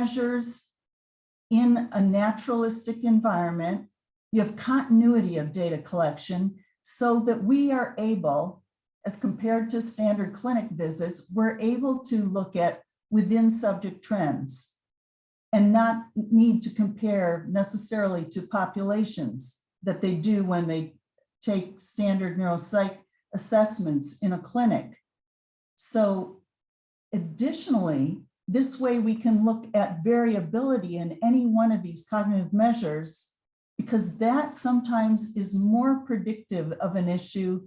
measures in a naturalistic environment. You have continuity of data collection so that we are able, as compared to standard clinic visits, we're able to look at within subject trends and not need to compare necessarily to populations that they do when they take standard neuropsych assessments in a clinic. So additionally, this way we can look at variability in any one of these cognitive measures, because that sometimes is more predictive of an issue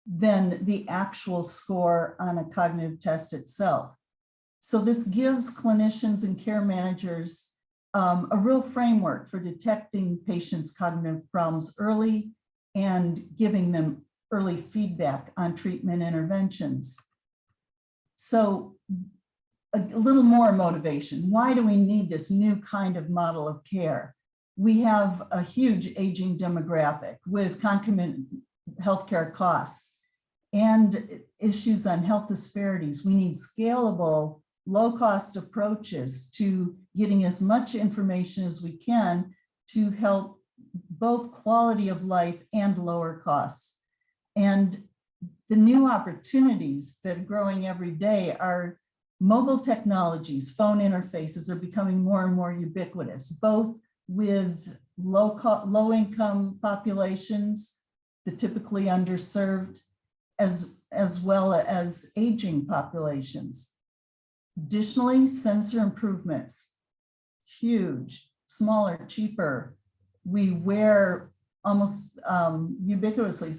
than the actual score on a cognitive test itself. So this gives clinicians and care managers a real framework for detecting patients' cognitive problems early and giving them early feedback on treatment interventions. So a little more motivation. Why do we need this new kind of model of care? We have a huge aging demographic with concomitant healthcare costs and issues on health disparities. We need scalable, low-cost approaches to getting as much information as we can to help both quality of life and lower costs. And the new opportunities that are growing every day are mobile technologies. Phone interfaces are becoming more and more ubiquitous, both with low-income populations, the typically underserved, as well as aging populations. Additionally, sensor improvements, huge, smaller, cheaper. We wear almost ubiquitously.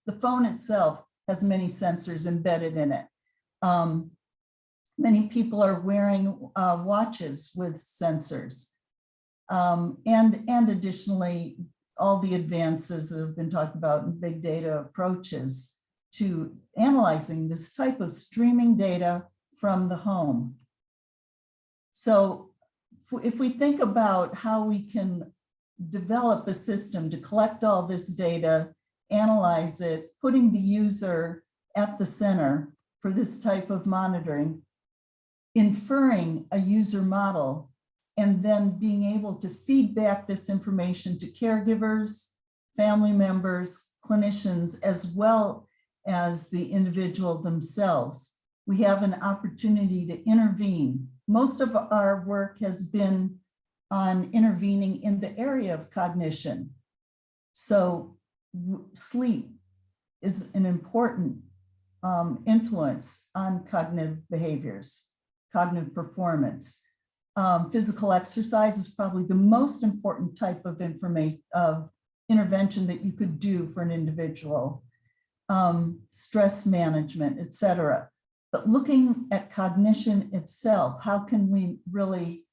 The phone itself has many sensors embedded in it. Many people are wearing watches with sensors. And additionally, all the advances that have been talked about in big data approaches to analyzing this type of streaming data from the home. So if we think about how we can develop a system to collect all this data, analyze it, putting the user at the center for this type of monitoring, inferring a user model, and then being able to feed back this information to caregivers, family members, clinicians, as well as the individual themselves. We have an opportunity to intervene. Most of our work has been on intervening in the area of cognition. So sleep is an important influence on cognitive behaviors, cognitive performance. Physical exercise is probably the most important type of intervention that you could do for an individual. Stress management, et cetera. But looking at cognition itself, how can we really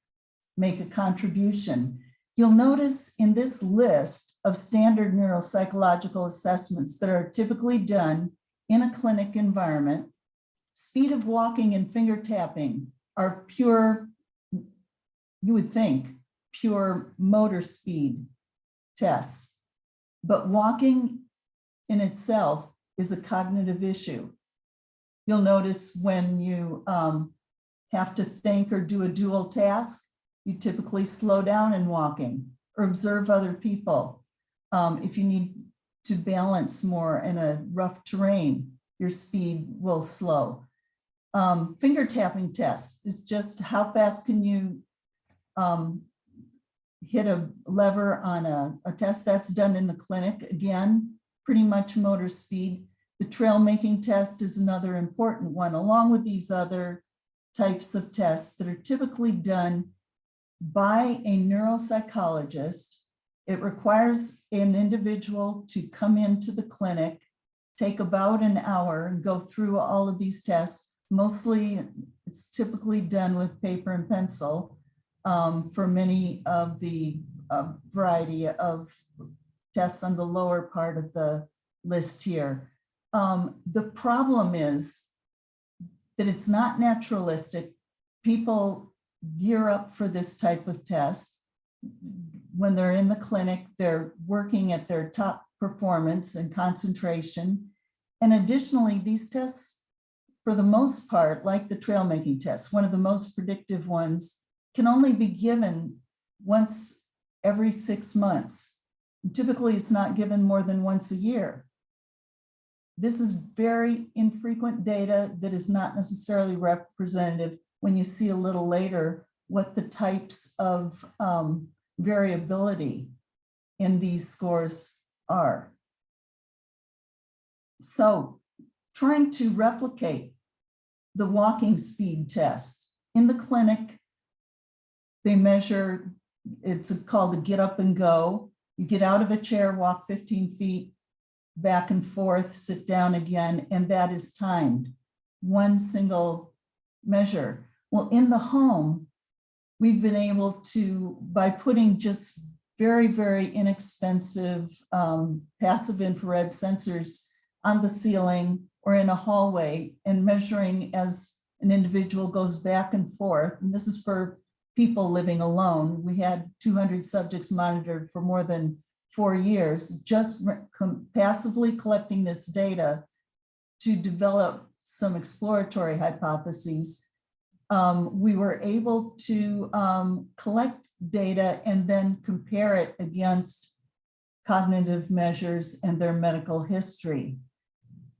make a contribution? You'll notice in this list of standard neuropsychological assessments that are typically done in a clinic environment, speed of walking and finger tapping are pure, you would think, pure motor speed tests. But walking in itself is a cognitive issue. You'll notice when you have to think or do a dual task, you typically slow down in walking or observe other people. If you need to balance more in a rough terrain, your speed will slow. Finger tapping test is just how fast can you hit a lever on a test that's done in the clinic. Again, pretty much motor speed. The trail making test is another important one, along with these other types of tests that are typically done by a neuropsychologist. It requires an individual to come into the clinic, take about an hour and go through all of these tests. Mostly it's typically done with paper and pencil for many of the variety of tests on the lower part of the list here. The problem is that it's not naturalistic. People gear up for this type of test. When they're in the clinic, they're working at their top performance and concentration. And additionally, these tests, for the most part, like the trail making test, one of the most predictive ones can only be given once every 6 months. Typically, it's not given more than once a year. This is very infrequent data that is not necessarily representative when you see a little later what the types of variability in these scores are. So trying to replicate the walking speed test in the clinic, they measure, it's called a get up and go. You get out of a chair, walk 15 feet, back and forth, sit down again, and that is timed. One single measure. Well, in the home, we've been able to, by putting just very, very inexpensive passive infrared sensors on the ceiling or in a hallway and measuring as an individual goes back and forth. And this is for people living alone. We had 200 subjects monitored for more than 4 years, just passively collecting this data to develop some exploratory hypotheses. We were able to collect data and then compare it against cognitive measures and their medical history.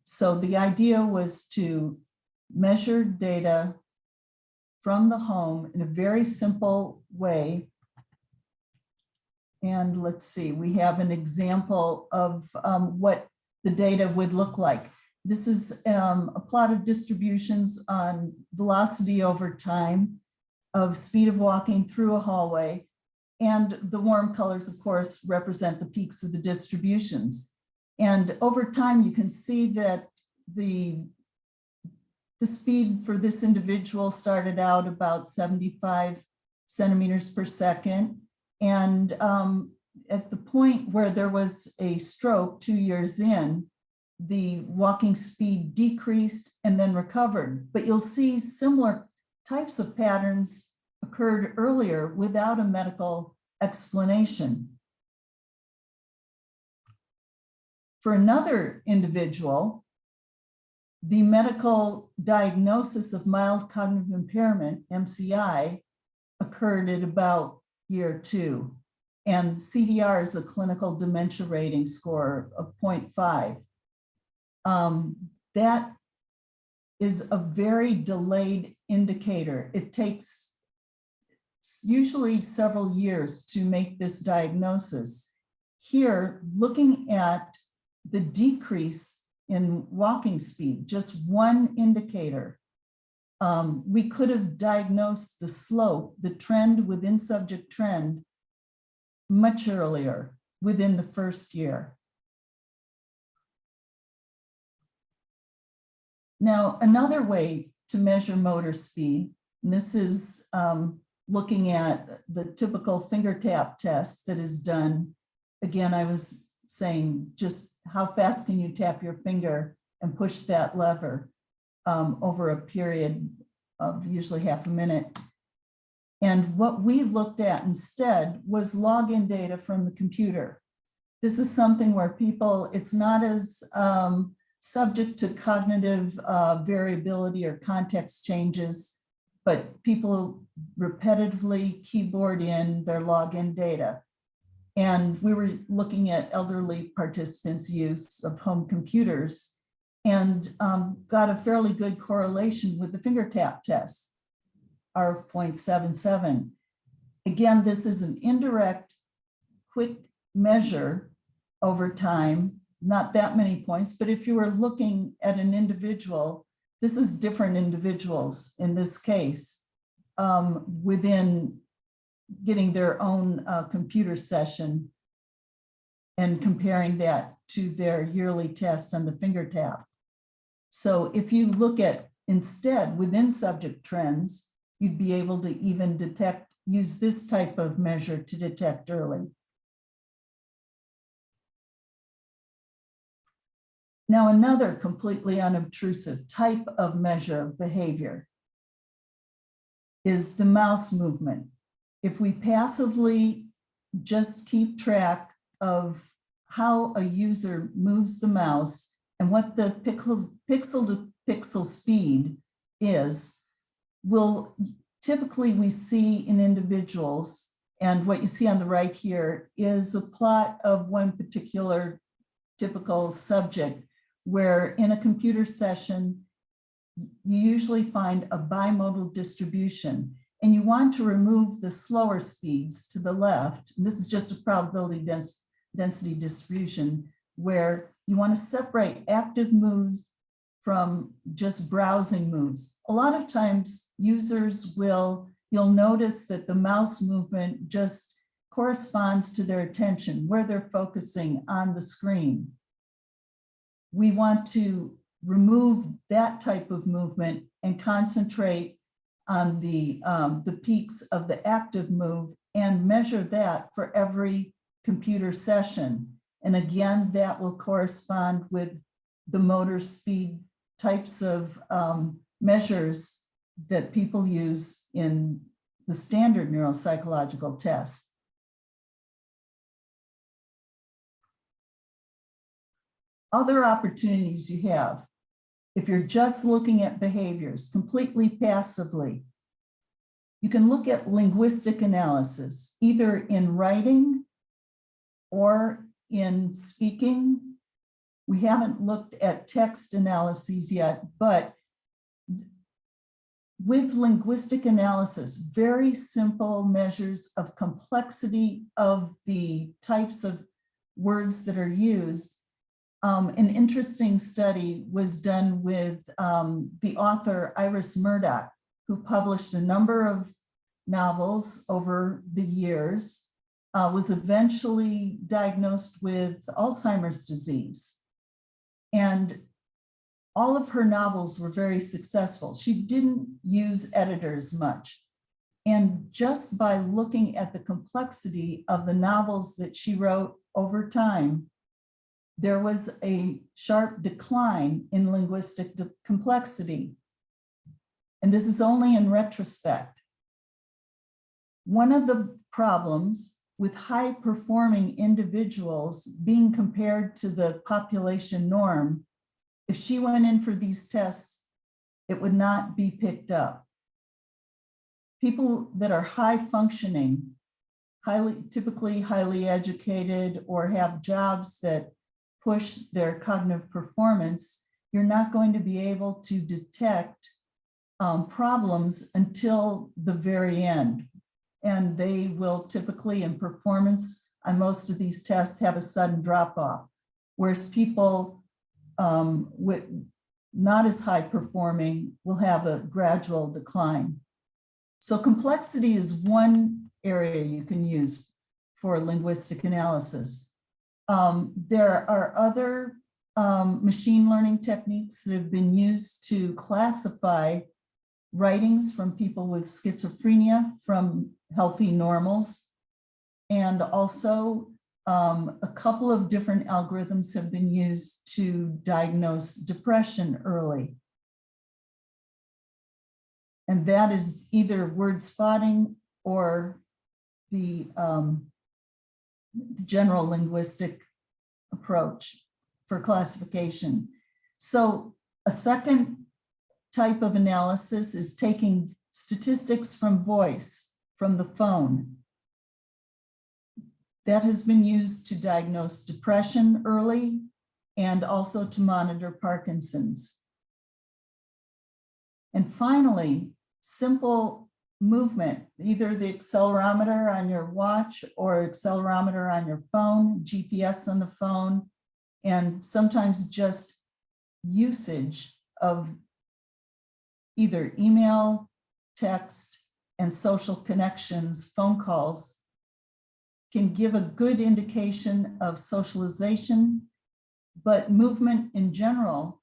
So the idea was to measure data from the home in a very simple way. And let's see, we have an example of what the data would look like. This is a plot of distributions on velocity over time of speed of walking through a hallway. And the warm colors, of course, represent the peaks of the distributions. And over time, you can see that the speed for this individual started out about 75 centimeters per second. And at the point where there was a stroke 2 years in, the walking speed decreased and then recovered. But you'll see similar types of patterns occurred earlier without a medical explanation. For another individual, the medical diagnosis of mild cognitive impairment, MCI, occurred at about year 2. And CDR is a clinical dementia rating score of 0.5. That is a very delayed indicator. It takes usually several years to make this diagnosis. Here, looking at the decrease in walking speed, just one indicator, we could have diagnosed the slope, the trend within subject trend, much earlier, within the first year. Now, another way to measure motor speed, and this is looking at the typical finger tap test that is done. Again, I was saying just how fast can you tap your finger and push that lever over a period of usually half a minute. And what we looked at instead was login data from the computer. This is something where people, it's not as subject to cognitive variability or context changes, but people repetitively keyboard in their login data. And we were looking at elderly participants' use of home computers and got a fairly good correlation with the finger tap test, R of 0.77. Again, this is an indirect, quick measure over time, not that many points, but if you were looking at an individual, this is different individuals in this case, within getting their own computer session and comparing that to their yearly test on the finger tap. So if you look at instead within subject trends, you'd be able to even use this type of measure to detect early. Now, another completely unobtrusive type of measure of behavior is the mouse movement. If we passively just keep track of how a user moves the mouse and what the pixel to pixel speed is, we'll typically we see in individuals, and what you see on the right here is a plot of one particular typical subject, where in a computer session, you usually find a bimodal distribution, and you want to remove the slower speeds to the left. And this is just a probability density distribution, where you want to separate active moves from just browsing moves. A lot of times users you'll notice that the mouse movement just corresponds to their attention, where they're focusing on the screen. We want to remove that type of movement and concentrate on the peaks of the active move and measure that for every computer session. And again, that will correspond with the motor speed types of measures that people use in the standard neuropsychological tests. Other opportunities you have, if you're just looking at behaviors completely passively, you can look at linguistic analysis, either in writing or in speaking. We haven't looked at text analyses yet, but with linguistic analysis, very simple measures of complexity of the types of words that are used. An interesting study was done with the author Iris Murdoch, who published a number of novels over the years, was eventually diagnosed with Alzheimer's disease. And all of her novels were very successful. She didn't use editors much. And just by looking at the complexity of the novels that she wrote over time, there was a sharp decline in linguistic complexity. And this is only in retrospect. One of the problems with high-performing individuals being compared to the population norm, if she went in for these tests, it would not be picked up. People that are high-functioning, typically highly educated, or have jobs that push their cognitive performance, you're not going to be able to detect problems until the very end. And they will typically, in performance on most of these tests, have a sudden drop off, whereas people with not as high performing will have a gradual decline. So complexity is one area you can use for linguistic analysis. There are other machine learning techniques that have been used to classify writings from people with schizophrenia from healthy normals. And also a couple of different algorithms have been used to diagnose depression early. And that is either word spotting or the general linguistic approach for classification. So a second type of analysis is taking statistics from voice, from the phone. That has been used to diagnose depression early and also to monitor Parkinson's. And finally, simple movement, either the accelerometer on your watch or accelerometer on your phone, GPS on the phone, and sometimes just usage of either email, text, and social connections, phone calls, can give a good indication of socialization, but movement in general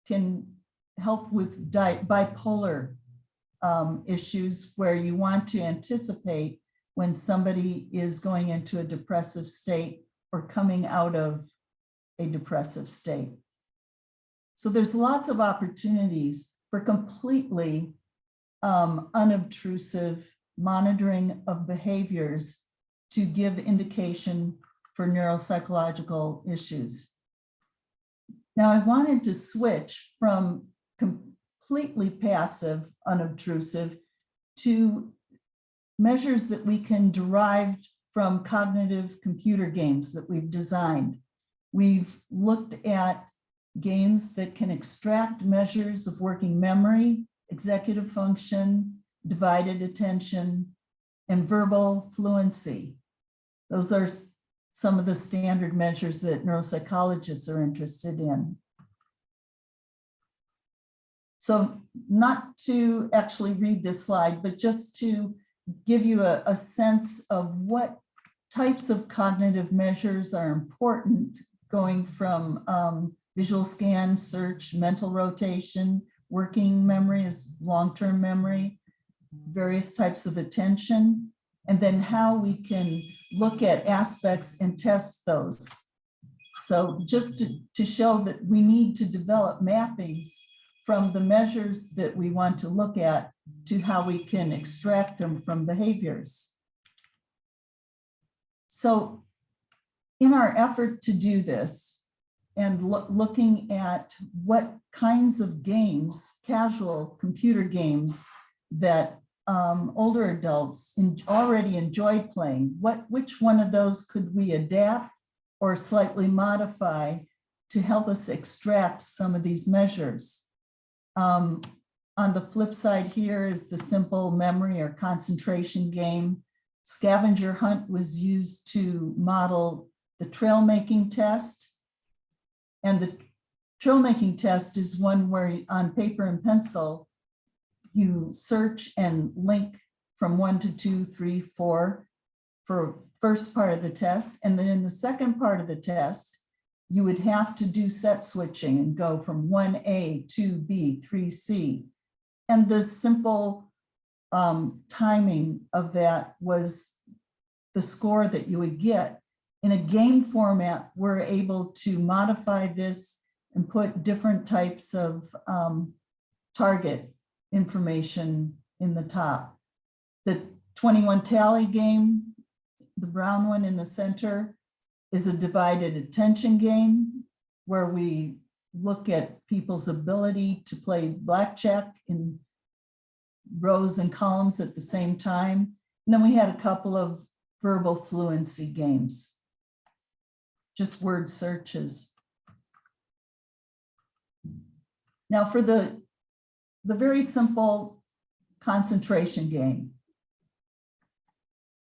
can help with bipolar issues, where you want to anticipate when somebody is going into a depressive state or coming out of a depressive state. So there's lots of opportunities for completely unobtrusive monitoring of behaviors to give indication for neuropsychological issues. Now, I wanted to switch from completely passive unobtrusive to measures that we can derive from cognitive computer games that we've designed. We've looked at games that can extract measures of working memory, executive function, divided attention, and verbal fluency. Those are some of the standard measures that neuropsychologists are interested in. So not to actually read this slide, but just to give you a sense of what types of cognitive measures are important, going from visual scan, search, mental rotation, working memory is long-term memory, various types of attention, and then how we can look at aspects and test those. So just to show that we need to develop mappings from the measures that we want to look at to how we can extract them from behaviors. So in our effort to do this and looking at what kinds of games, casual computer games that older adults already enjoy playing, which one of those could we adapt or slightly modify to help us extract some of these measures? On the flip side here is the simple memory or concentration game. Scavenger hunt was used to model the trail making test. And the trail making test is one where on paper and pencil, you search and link from 1 to 2, 3, 4 for first part of the test. And then in the second part of the test, you would have to do set switching and go from 1A, 2B, 3C. And the simple timing of that was the score that you would get. In a game format, we're able to modify this and put different types of target information in the top. The 21 tally game, the brown one in the center, is a divided attention game where we look at people's ability to play blackjack in rows and columns at the same time. And then we had a couple of verbal fluency games, just word searches. Now for the very simple concentration game,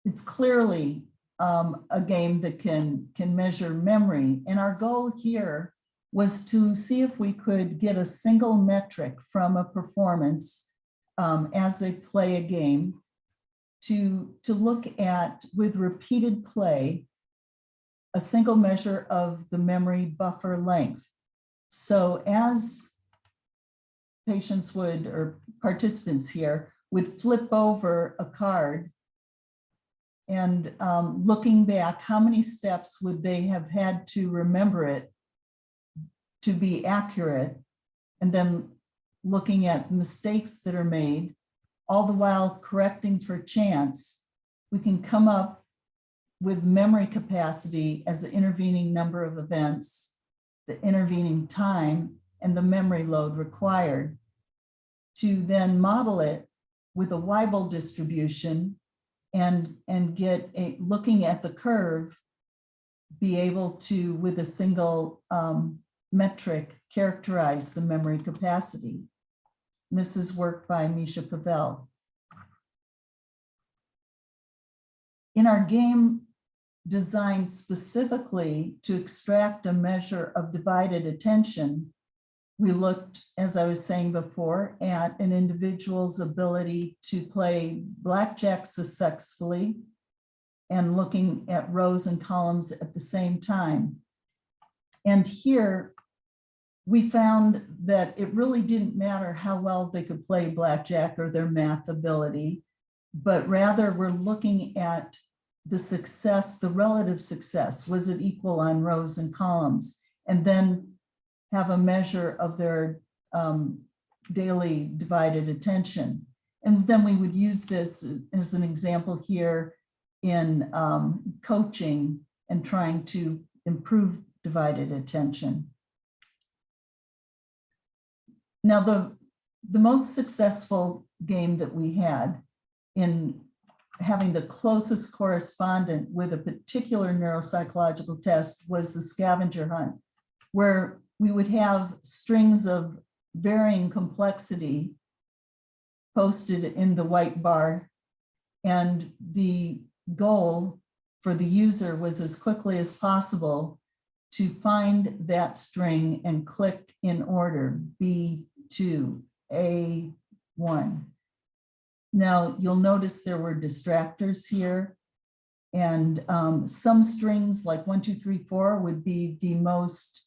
it's clearly a game that can measure memory. And our goal here was to see if we could get a single metric from a performance as they play a game to look at, with repeated play, a single measure of the memory buffer length. So as patients would, or participants here, would flip over a card and looking back, how many steps would they have had to remember it to be accurate? And then looking at mistakes that are made, all the while correcting for chance, we can come up with memory capacity as the intervening number of events, the intervening time, and the memory load required to then model it with a Weibull distribution and get a, looking at the curve, be able to, with a single metric, characterize the memory capacity. And this is work by Misha Pavel. In our game designed specifically to extract a measure of divided attention, we looked, as I was saying before, at an individual's ability to play blackjack successfully and looking at rows and columns at the same time. And here we found that it really didn't matter how well they could play blackjack or their math ability, but rather we're looking at the success, the relative success. Was it equal on rows and columns? And then have a measure of their daily divided attention. And then we would use this as an example here in coaching and trying to improve divided attention. Now, the most successful game that we had in having the closest correspondent with a particular neuropsychological test was the scavenger hunt, where we would have strings of varying complexity posted in the white bar. And the goal for the user was as quickly as possible to find that string and click in order, B2, A1. Now you'll notice there were distractors here, and some strings like 1, 2, 3, 4 would be the most,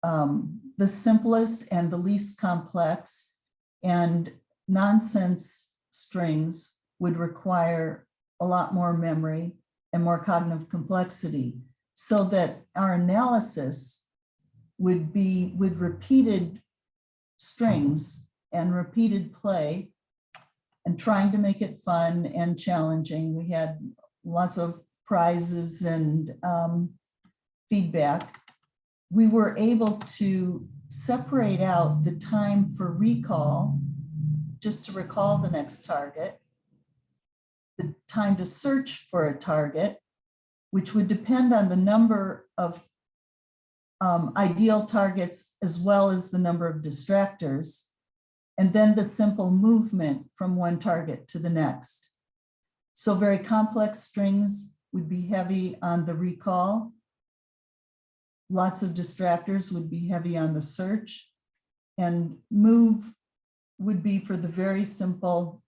the simplest and the least complex, and nonsense strings would require a lot more memory and more cognitive complexity, so that our analysis would be with repeated strings and repeated play and trying to make it fun and challenging. We had lots of prizes and feedback. We were able to separate out the time for recall, just to recall the next target, the time to search for a target, which would depend on the number of ideal targets as well as the number of distractors, and then the simple movement from one target to the next. So very complex strings would be heavy on the recall. Lots of distractors would be heavy on the search, and move would be for the very simple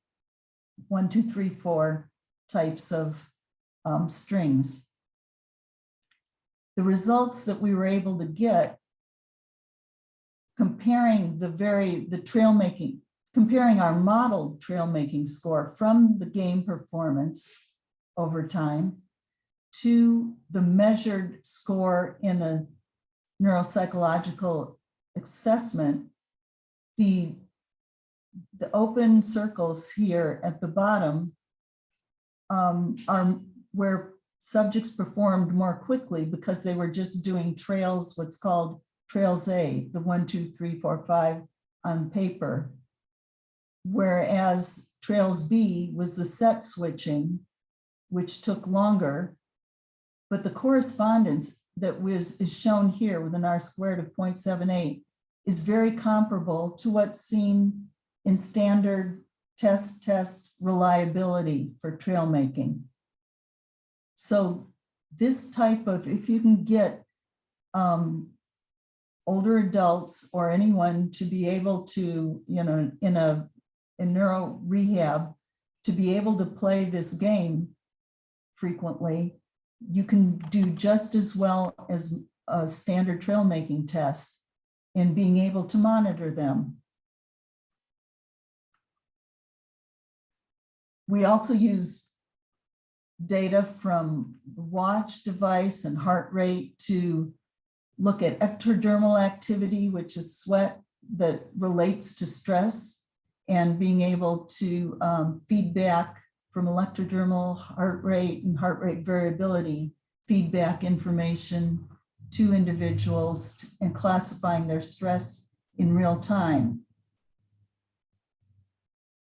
1, 2, 3, 4 types of strings. The results that we were able to get comparing the trail making, comparing our modeled trail making score from the game performance over time to the measured score in a neuropsychological assessment, the open circles here at the bottom are where subjects performed more quickly because they were just doing trails, what's called trails A, the 1, 2, 3, 4, 5 on paper. Whereas trails B was the set switching, which took longer, but the correspondence that is shown here with an R squared of 0.78 is very comparable to what's seen in standard test reliability for trail making. So this type of, if you can get older adults or anyone to be able to, in neuro rehab, to be able to play this game frequently, you can do just as well as a standard trail making test in being able to monitor them. We also use data from the watch device and heart rate to look at ectodermal activity, which is sweat that relates to stress, and being able to feedback from electrodermal heart rate and heart rate variability, feedback information to individuals and classifying their stress in real time.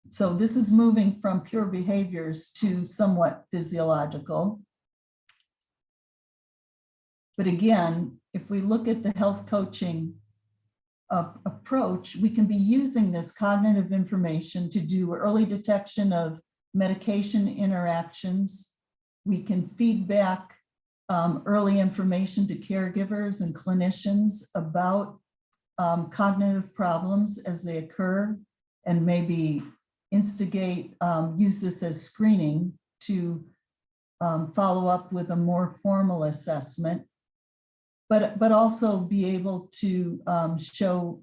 So this is moving from pure behaviors to somewhat physiological. But again, if we look at the health coaching approach, we can be using this cognitive information to do early detection of medication interactions. We can feedback early information to caregivers and clinicians about cognitive problems as they occur, and maybe instigate, use this as screening to follow up with a more formal assessment, but also be able to show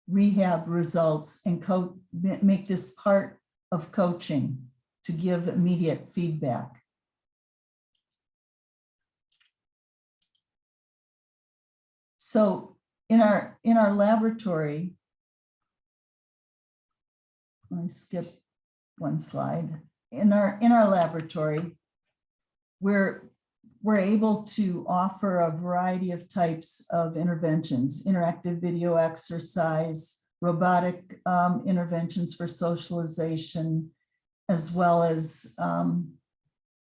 rehab results and make this part of coaching to give immediate feedback. So in our laboratory, let me skip one slide. In our laboratory, we're able to offer a variety of types of interventions: interactive video exercise, robotic interventions for socialization, as well as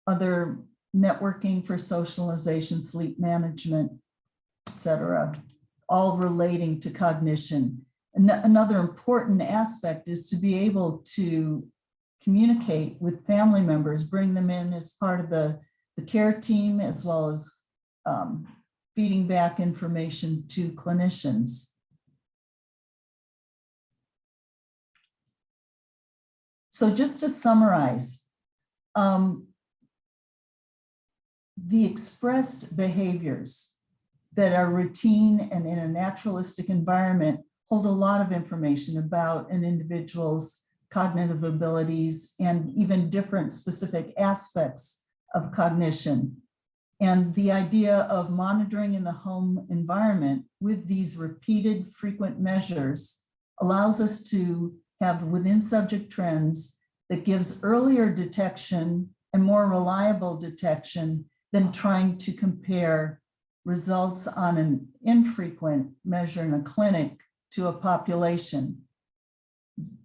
other networking for socialization, sleep management, etc., all relating to cognition. Another important aspect is to be able to communicate with family members, bring them in as part of the care team, as well as feeding back information to clinicians. So just to summarize, the expressed behaviors that are routine and in a naturalistic environment hold a lot of information about an individual's cognitive abilities and even different specific aspects of cognition. And the idea of monitoring in the home environment with these repeated frequent measures allows us to have within subject trends that gives earlier detection and more reliable detection than trying to compare results on an infrequent measure in a clinic to a population.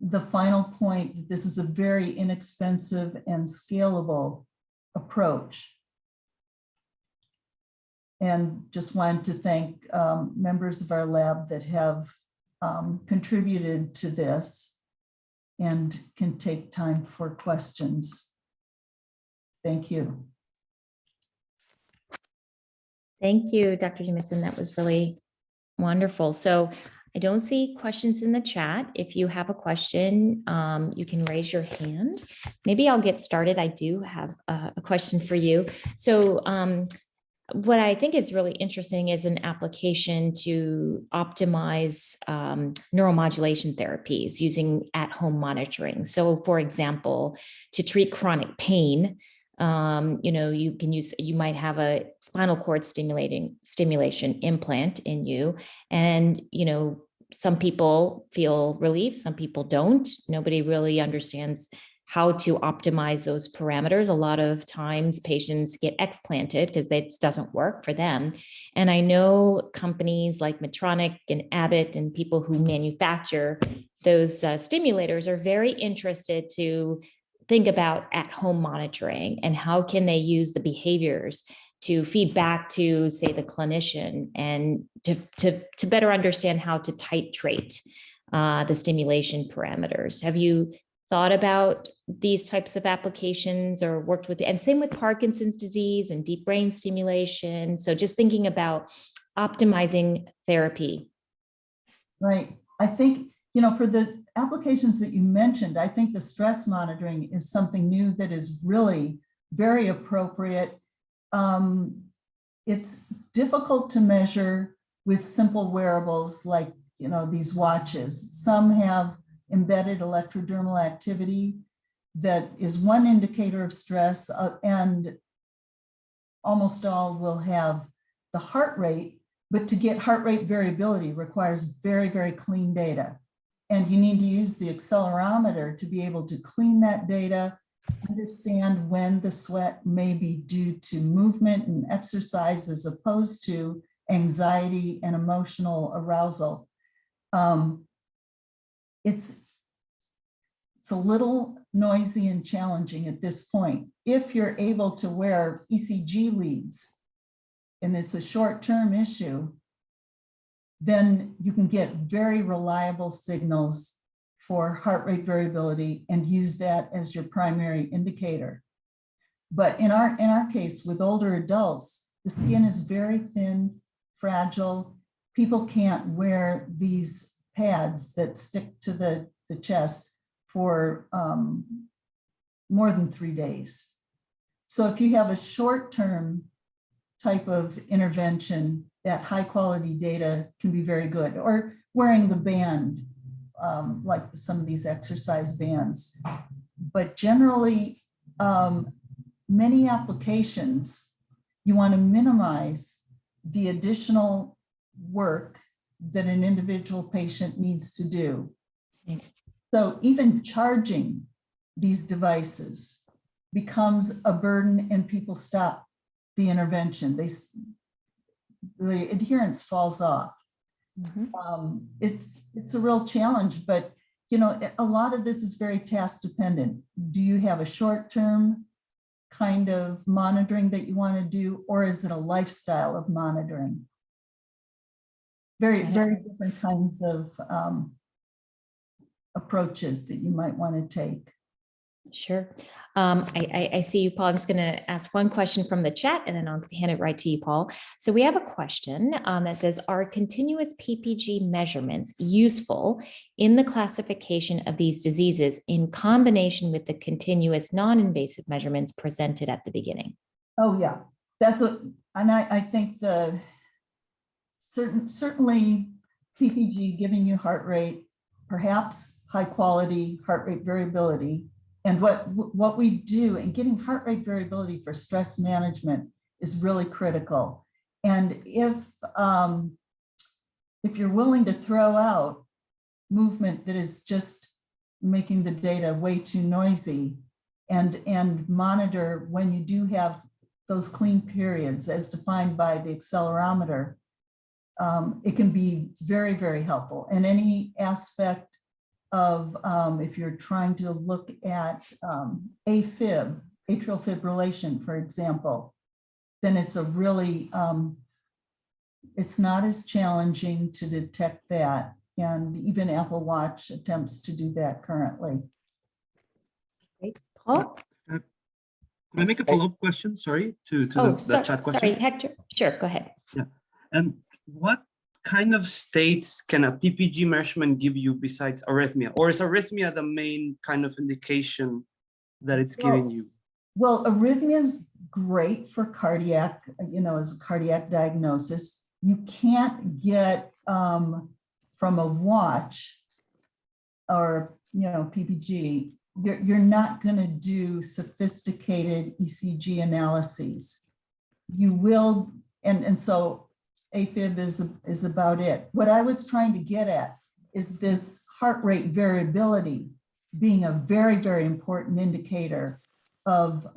The final point, this is a very inexpensive and scalable approach. And just wanted to thank members of our lab that have contributed to this and can take time for questions. Thank you. Thank you, Dr. Jimison. That was really wonderful. So I don't see questions in the chat. If you have a question, you can raise your hand. Maybe I'll get started. I do have a question for you. So what I think is really interesting is an application to optimize neuromodulation therapies using at-home monitoring. So for example, to treat chronic pain, you can use, you might have a spinal cord stimulation implant in you. And, some people feel relief, some people don't. Nobody really understands how to optimize those parameters. A lot of times patients get explanted because it doesn't work for them. And I know companies like Medtronic and Abbott and people who manufacture those stimulators are very interested to think about at-home monitoring and how can they use the behaviors to feed back to, say, the clinician and to better understand how to titrate the stimulation parameters. Have you thought about these types of applications or worked with, and same with Parkinson's disease and deep brain stimulation? So just thinking about optimizing therapy. Right. I think, for the applications that you mentioned, I think the stress monitoring is something new that is really very appropriate. It's difficult to measure with simple wearables like, these watches. Some have embedded electrodermal activity that is one indicator of stress, and almost all will have the heart rate, but to get heart rate variability requires very, very clean data. And you need to use the accelerometer to be able to clean that data, understand when the sweat may be due to movement and exercise as opposed to anxiety and emotional arousal. It's a little noisy and challenging at this point. If you're able to wear ECG leads, and it's a short-term issue, then you can get very reliable signals for heart rate variability and use that as your primary indicator. But in our case, with older adults, the skin is very thin, fragile. People can't wear these pads that stick to the chest for more than 3 days. So if you have a short-term type of intervention, that high quality data can be very good, or wearing the band, like some of these exercise bands. But generally, many applications, you want to minimize the additional work that an individual patient needs to do. So even charging these devices becomes a burden and people stop the intervention. The adherence falls off. Mm-hmm. It's a real challenge, but you know, a lot of this is very task dependent. Do you have a short-term kind of monitoring that you want to do, or is it a lifestyle of monitoring? Very, very different kinds of approaches that you might want to take. Sure. I see you, Paul. I'm just going to ask one question from the chat and then I'll hand it right to you, Paul. So we have a question that says, are continuous PPG measurements useful in the classification of these diseases in combination with the continuous non-invasive measurements presented at the beginning? Oh, yeah, that's what, and I think the certainly PPG giving you heart rate, perhaps high quality heart rate variability. And what we do in getting heart rate variability for stress management is really critical. And if you're willing to throw out movement that is just making the data way too noisy, and monitor when you do have those clean periods as defined by the accelerometer, it can be very, very helpful. And any aspect of if you're trying to look at AFib, atrial fibrillation, for example, then it's a really, it's not as challenging to detect that. And even Apple Watch attempts to do that currently. Great. Paul? Can I make a follow-up question? Sorry, to the chat question. Sorry, Hector. Sure, go ahead. Yeah. And what kind of states can a PPG measurement give you besides arrhythmia? Or is arrhythmia the main kind of indication that it's giving you? Well, arrhythmia is great for cardiac, you know, as a cardiac diagnosis. You can't get from a watch or, you know, PPG, you're not going to do sophisticated ECG analyses. You will, and so AFib is about it. What I was trying to get at is this heart rate variability being a very, very important indicator of,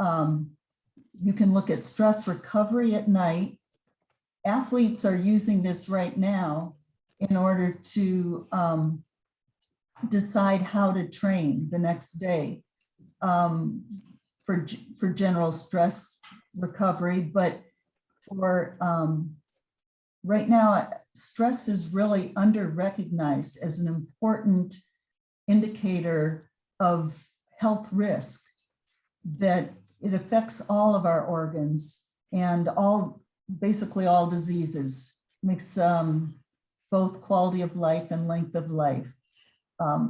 you can look at stress recovery at night. Athletes are using this right now in order to decide how to train the next day for general stress recovery. But for right now, stress is really under-recognized as an important indicator of health risk, that it affects all of our organs and basically all diseases, makes both quality of life and length of life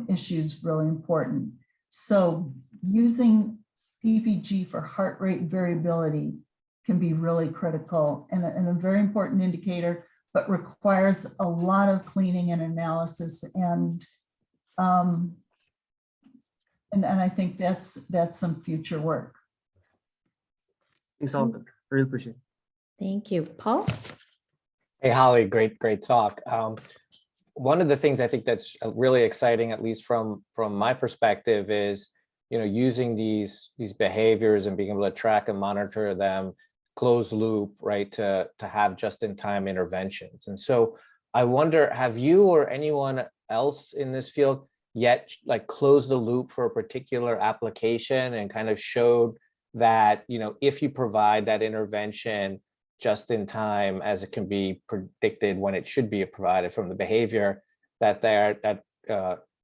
issues really important. So using PPG for heart rate variability can be really critical and a very important indicator, but requires a lot of cleaning and analysis, and I think that's some future work. Thanks, all. Really appreciate it. Thank you. Paul? Hey, Holly, great talk. One of the things I think that's really exciting, at least from my perspective, is, you know, using these behaviors and being able to track and monitor them closed loop, right, to have just-in-time interventions. And so I wonder, have you or anyone else in this field yet like closed the loop for a particular application and kind of showed that, you know, if you provide that intervention just in time as it can be predicted when it should be provided from the behavior, that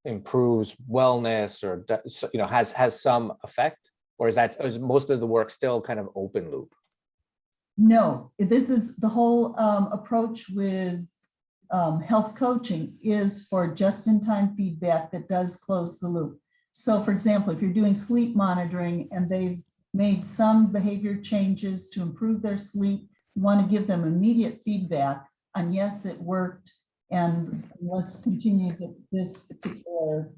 improves wellness or, you know, has some effect? Or is most of the work still kind of open loop? No, this is the whole approach with health coaching is for just-in-time feedback that does close the loop. So for example, if you're doing sleep monitoring and they've made some behavior changes to improve their sleep, you want to give them immediate feedback on, yes, it worked, and let's continue this particular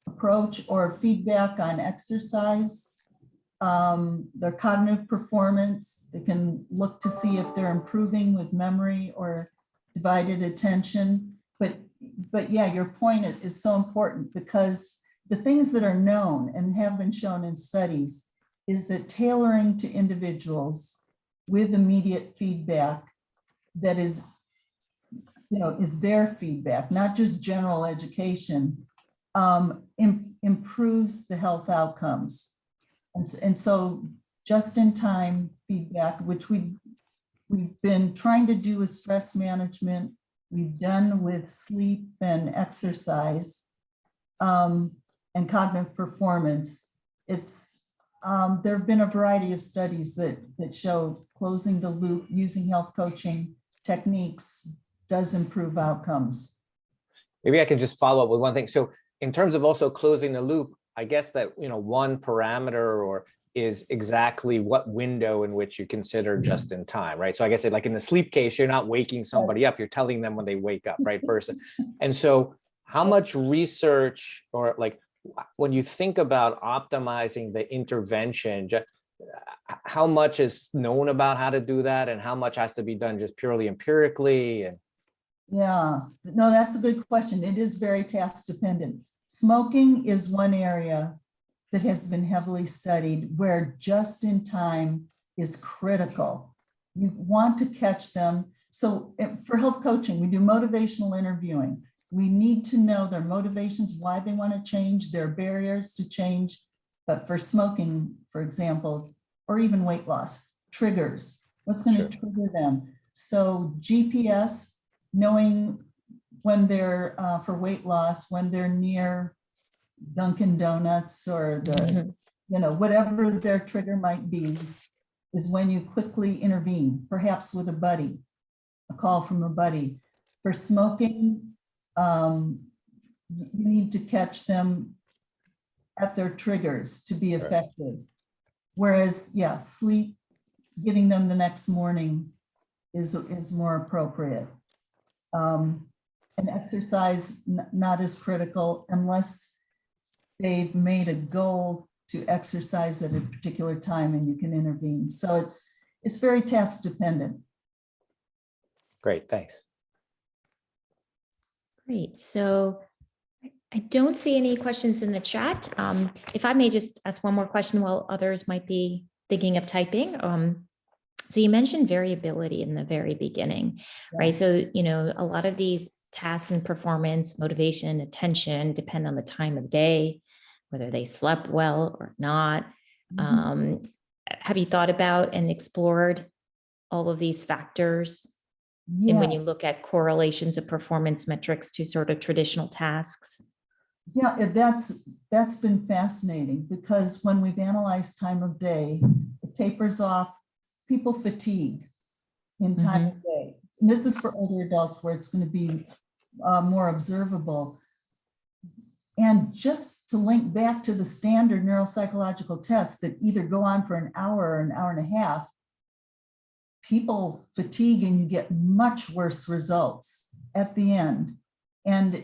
approach, or feedback on exercise, their cognitive performance. They can look to see if they're improving with memory or divided attention. But yeah, your point is so important, because the things that are known and have been shown in studies is that tailoring to individuals with immediate feedback that is, you know, is their feedback, not just general education, improves the health outcomes. And so just-in-time feedback, which we've been trying to do with stress management, we've done with sleep and exercise, and cognitive performance. There have been a variety of studies that show closing the loop using health coaching techniques does improve outcomes. Maybe I can just follow up with one thing. So in terms of also closing the loop, I guess that, one parameter or is exactly what window in which you consider just in time, right? So I guess like in the sleep case, you're not waking somebody up, you're telling them when they wake up, right? First. And so how much research, or like when you think about optimizing the intervention, how much is known about how to do that, and how much has to be done just purely empirically? And yeah, no, that's a good question. It is very task dependent. Smoking is one area that has been heavily studied where just in time is critical. You want to catch them. So for health coaching, we do motivational interviewing. We need to know their motivations, why they want to change, their barriers to change. But for smoking, for example, or even weight loss, triggers, what's going to trigger them? So GPS, knowing when they're, for weight loss, when they're near Dunkin' Donuts or the, whatever their trigger might be, is when you quickly intervene, perhaps with a buddy, a call from a buddy. For smoking, you need to catch them at their triggers to be effective. Whereas, yeah, sleep, getting them the next morning is more appropriate. And exercise, not as critical unless they've made a goal to exercise at a particular time and you can intervene. So it's very task dependent. great, thanks. Great. So I don't see any questions in the chat. If I may just ask one more question while others might be thinking of typing. So you mentioned variability in the very beginning, right? So, a lot of these tasks and performance, motivation, attention depend on the time of day, whether they slept well or not. Have you thought about and explored all of these factors? Yeah. And when you look at correlations of performance metrics to sort of traditional tasks? Yeah, that's been fascinating because when we've analyzed time of day, it tapers off. People fatigue in time of day. And this is for older adults where it's going to be more observable. And just to link back to the standard neuropsychological tests that either go on for an hour or an hour and a half, people fatigue and you get much worse results at the end. And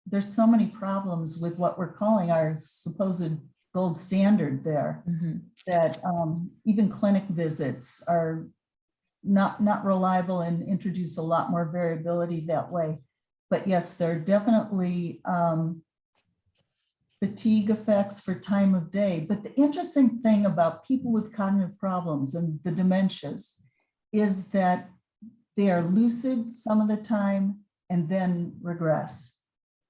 there's so many problems with what we're calling our supposed gold standard there, that even clinic visits are not reliable and introduce a lot more variability that way. But yes, there are definitely fatigue effects for time of day. But the interesting thing about people with cognitive problems and the dementias is that they are lucid some of the time and then regress.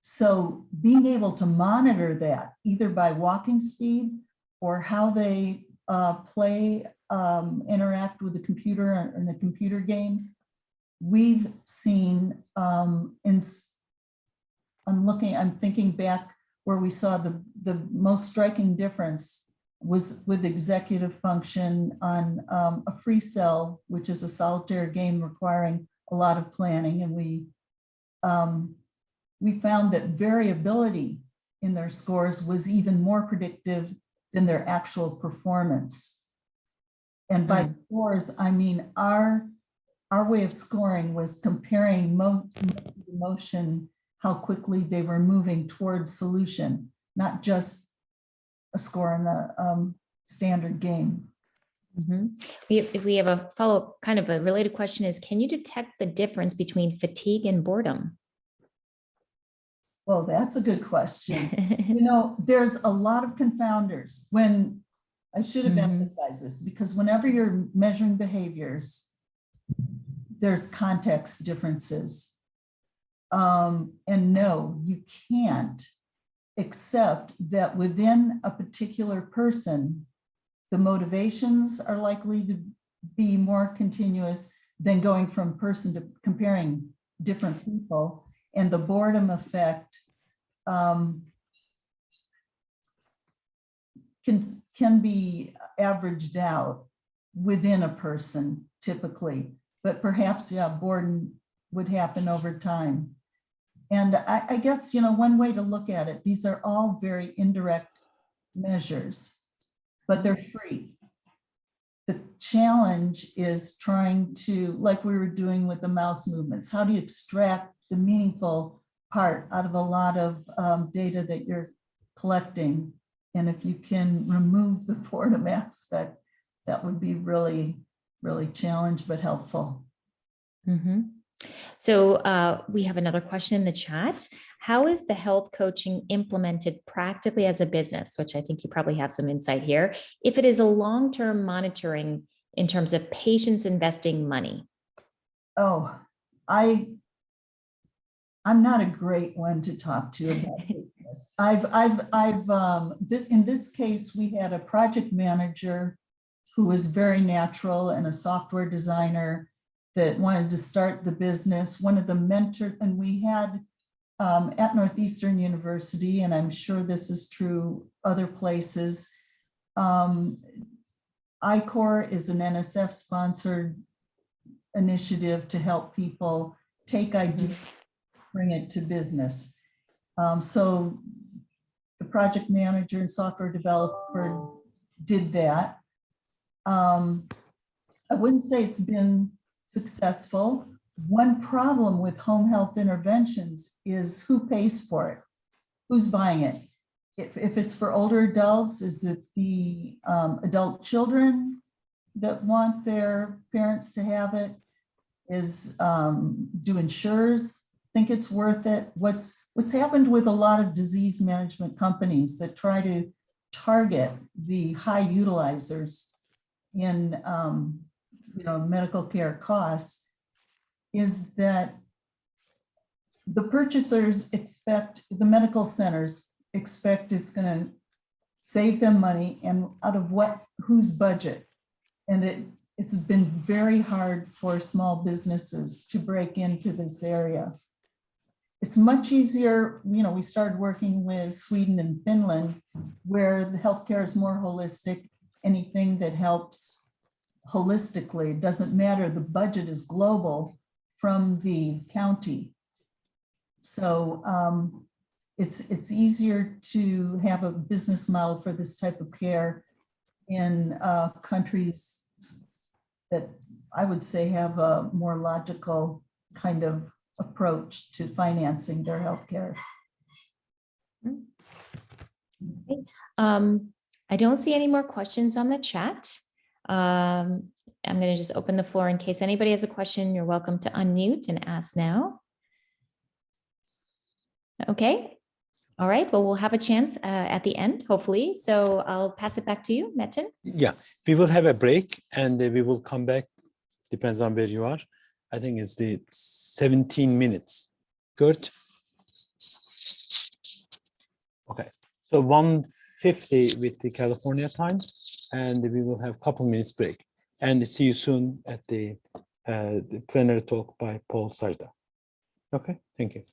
So being able to monitor that either by walking speed or how they interact with the computer in a computer game, we've seen, I'm thinking back where we saw the most striking difference was with executive function on a free cell, which is a solitaire game requiring a lot of planning. And we found that variability in their scores was even more predictive than their actual performance. And by scores, I mean our way of scoring was comparing motion, how quickly they were moving towards solution, not just a score in a standard game. We have a follow-up, kind of a related question is, can you detect the difference between fatigue and boredom? Well, that's a good question. There's a lot of confounders. When I should have emphasized this, because whenever you're measuring behaviors, there's context differences. And no, you can't, except that within a particular person, the motivations are likely to be more continuous than going from person to comparing different people. And the boredom effect can be averaged out within a person typically, but perhaps, yeah, boredom would happen over time. And I guess, one way to look at it, these are all very indirect measures, but they're free. The challenge is trying to, like we were doing with the mouse movements, how do you extract the meaningful part out of a lot of data that you're collecting? And if you can remove the boredom aspect, that would be really, really challenging, but helpful. Mm-hmm. So we have another question in the chat. How is the health coaching implemented practically as a business, which I think you probably have some insight here, if it is a long-term monitoring in terms of patients investing money? Oh, I'm not a great one to talk to about business. In this case, we had a project manager who was very natural and a software designer that wanted to start the business. One of the mentors, and we had at Northeastern University, and I'm sure this is true other places, I-Core is an NSF-sponsored initiative to help people take ideas, bring it to business. So the project manager and software developer did that. I wouldn't say it's been successful. One problem with home health interventions is who pays for it? Who's buying it? If it's for older adults, is it the adult children that want their parents to have it? Do insurers think it's worth it? What's happened with a lot of disease management companies that try to target the high utilizers in medical care costs is that the purchasers expect, the medical centers expect it's going to save them money, and out of whose budget? And it's been very hard for small businesses to break into this area. It's much easier, we started working with Sweden and Finland, where the healthcare is more holistic. Anything that helps holistically, it doesn't matter, the budget is global from the county. So it's easier to have a business model for this type of care in countries that I would say have a more logical kind of approach to financing their healthcare. Okay. I don't see any more questions on the chat. I'm going to just open the floor in case anybody has a question. You're welcome to unmute and ask now. Okay. All right. Well, we'll have a chance at the end, hopefully. So I'll pass it back to you, Metin. Yeah, we will have a break and we will come back. Depends on where you are. I think it's the 17 minutes. Good. Okay. So 1:50 with the California time, and we will have a couple minutes break. And see you soon at the plenary talk by Paul Sajda. Okay. Thank you.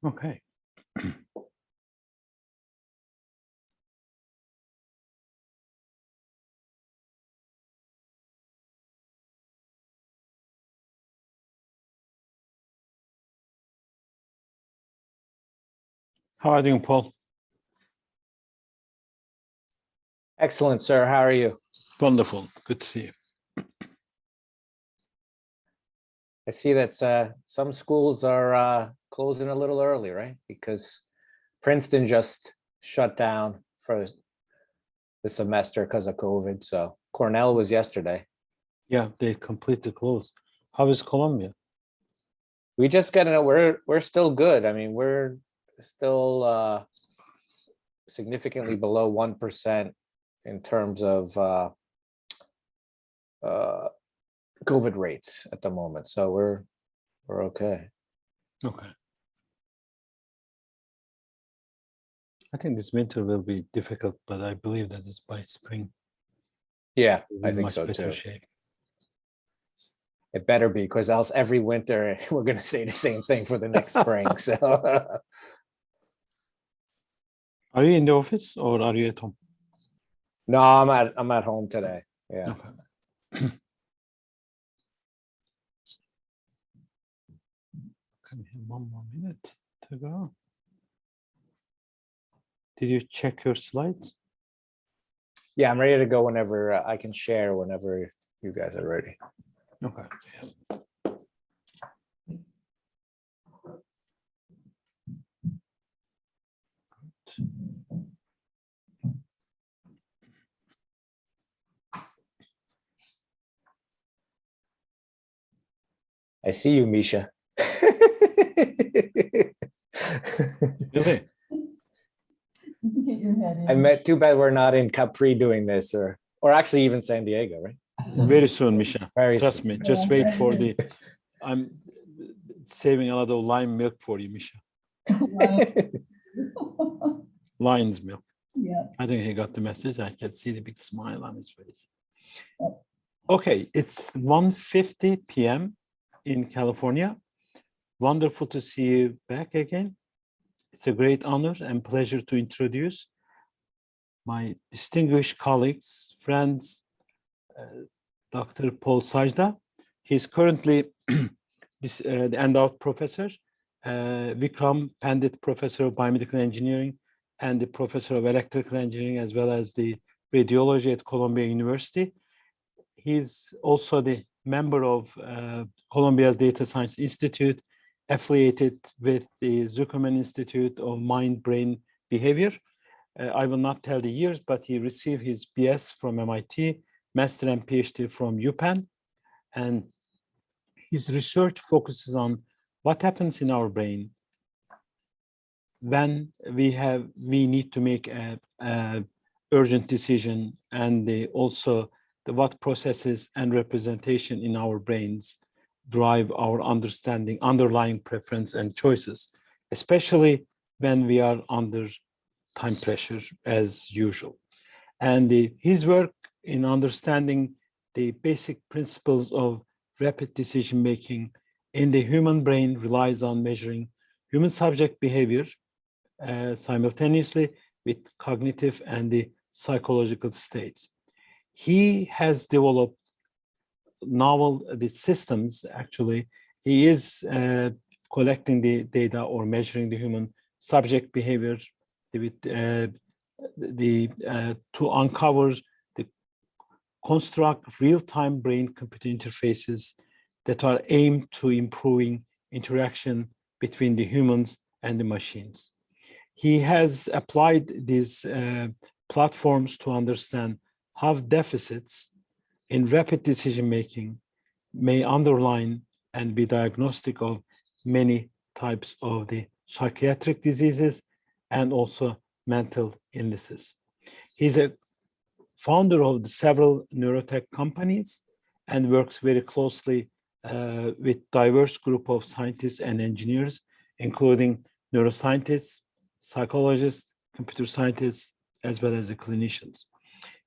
Okay. How are you doing, Paul? Excellent, sir. How are you? Wonderful. Good to see you. I see that some schools are closing a little early, right? Because Princeton just shut down for the semester because of COVID. So Cornell was yesterday. Yeah, they completely closed. How is Colombia? We just got to know we're still good. I mean, we're still significantly below 1% in terms of COVID rates at the moment. So we're okay. Okay. I think this winter will be difficult, but I believe that it's by spring. Yeah, we'll I be in think much so better too. shape. It better be, because else every winter we're going to say the same thing for the next spring. So Are you in the office or are you at home? no, I'm at home today. Yeah. Okay. Can we have 1 more minute to go? Did you check your slides? Yeah, I'm ready to go whenever I can share whenever you guys are ready. Okay. I see you, Misha. Really? Get your head in. I met. Too bad we're not in Capri doing this, or actually even San Diego, right? Very soon, Misha. Very Trust soon. me. Just Yeah, wait very for good. I'm saving a lot of lime milk for you, Misha. Lion's milk. Yeah. I think he got the message. I can see the big smile on his face. Okay, it's 1:50 p.m. in California. Wonderful to see you back again. It's a great honor and pleasure to introduce my distinguished colleagues, friends, Dr. Paul Sajda. He's currently the endowed professor, Vikram Pandit Professor of Biomedical Engineering and the Professor of Electrical Engineering, as well as the Radiology at Columbia University. He's also the member of Columbia's Data Science Institute, affiliated with the Zuckerman Institute of Mind-Brain Behavior. I will not tell the years, but he received his BS from MIT, Master and PhD from UPenn, and his research focuses on what happens in our brain when we need to make a urgent decision, and also what processes and representation in our brains drive our understanding, underlying preference and choices, especially when we are under time pressure as usual. And his work in understanding the basic principles of rapid decision making in the human brain relies on measuring human subject behavior simultaneously with cognitive and the psychological states. He has developed novel systems. Actually, he is collecting the data or measuring the human subject behavior with to uncover the construct real-time brain-computer interfaces that are aimed to improving interaction between the humans and the machines. He has applied these platforms to understand how deficits in rapid decision-making may underline and be diagnostic of many types of the psychiatric diseases and also mental illnesses. He's a founder of several neurotech companies and works very closely with diverse group of scientists and engineers, including neuroscientists, psychologists, computer scientists, as well as the clinicians.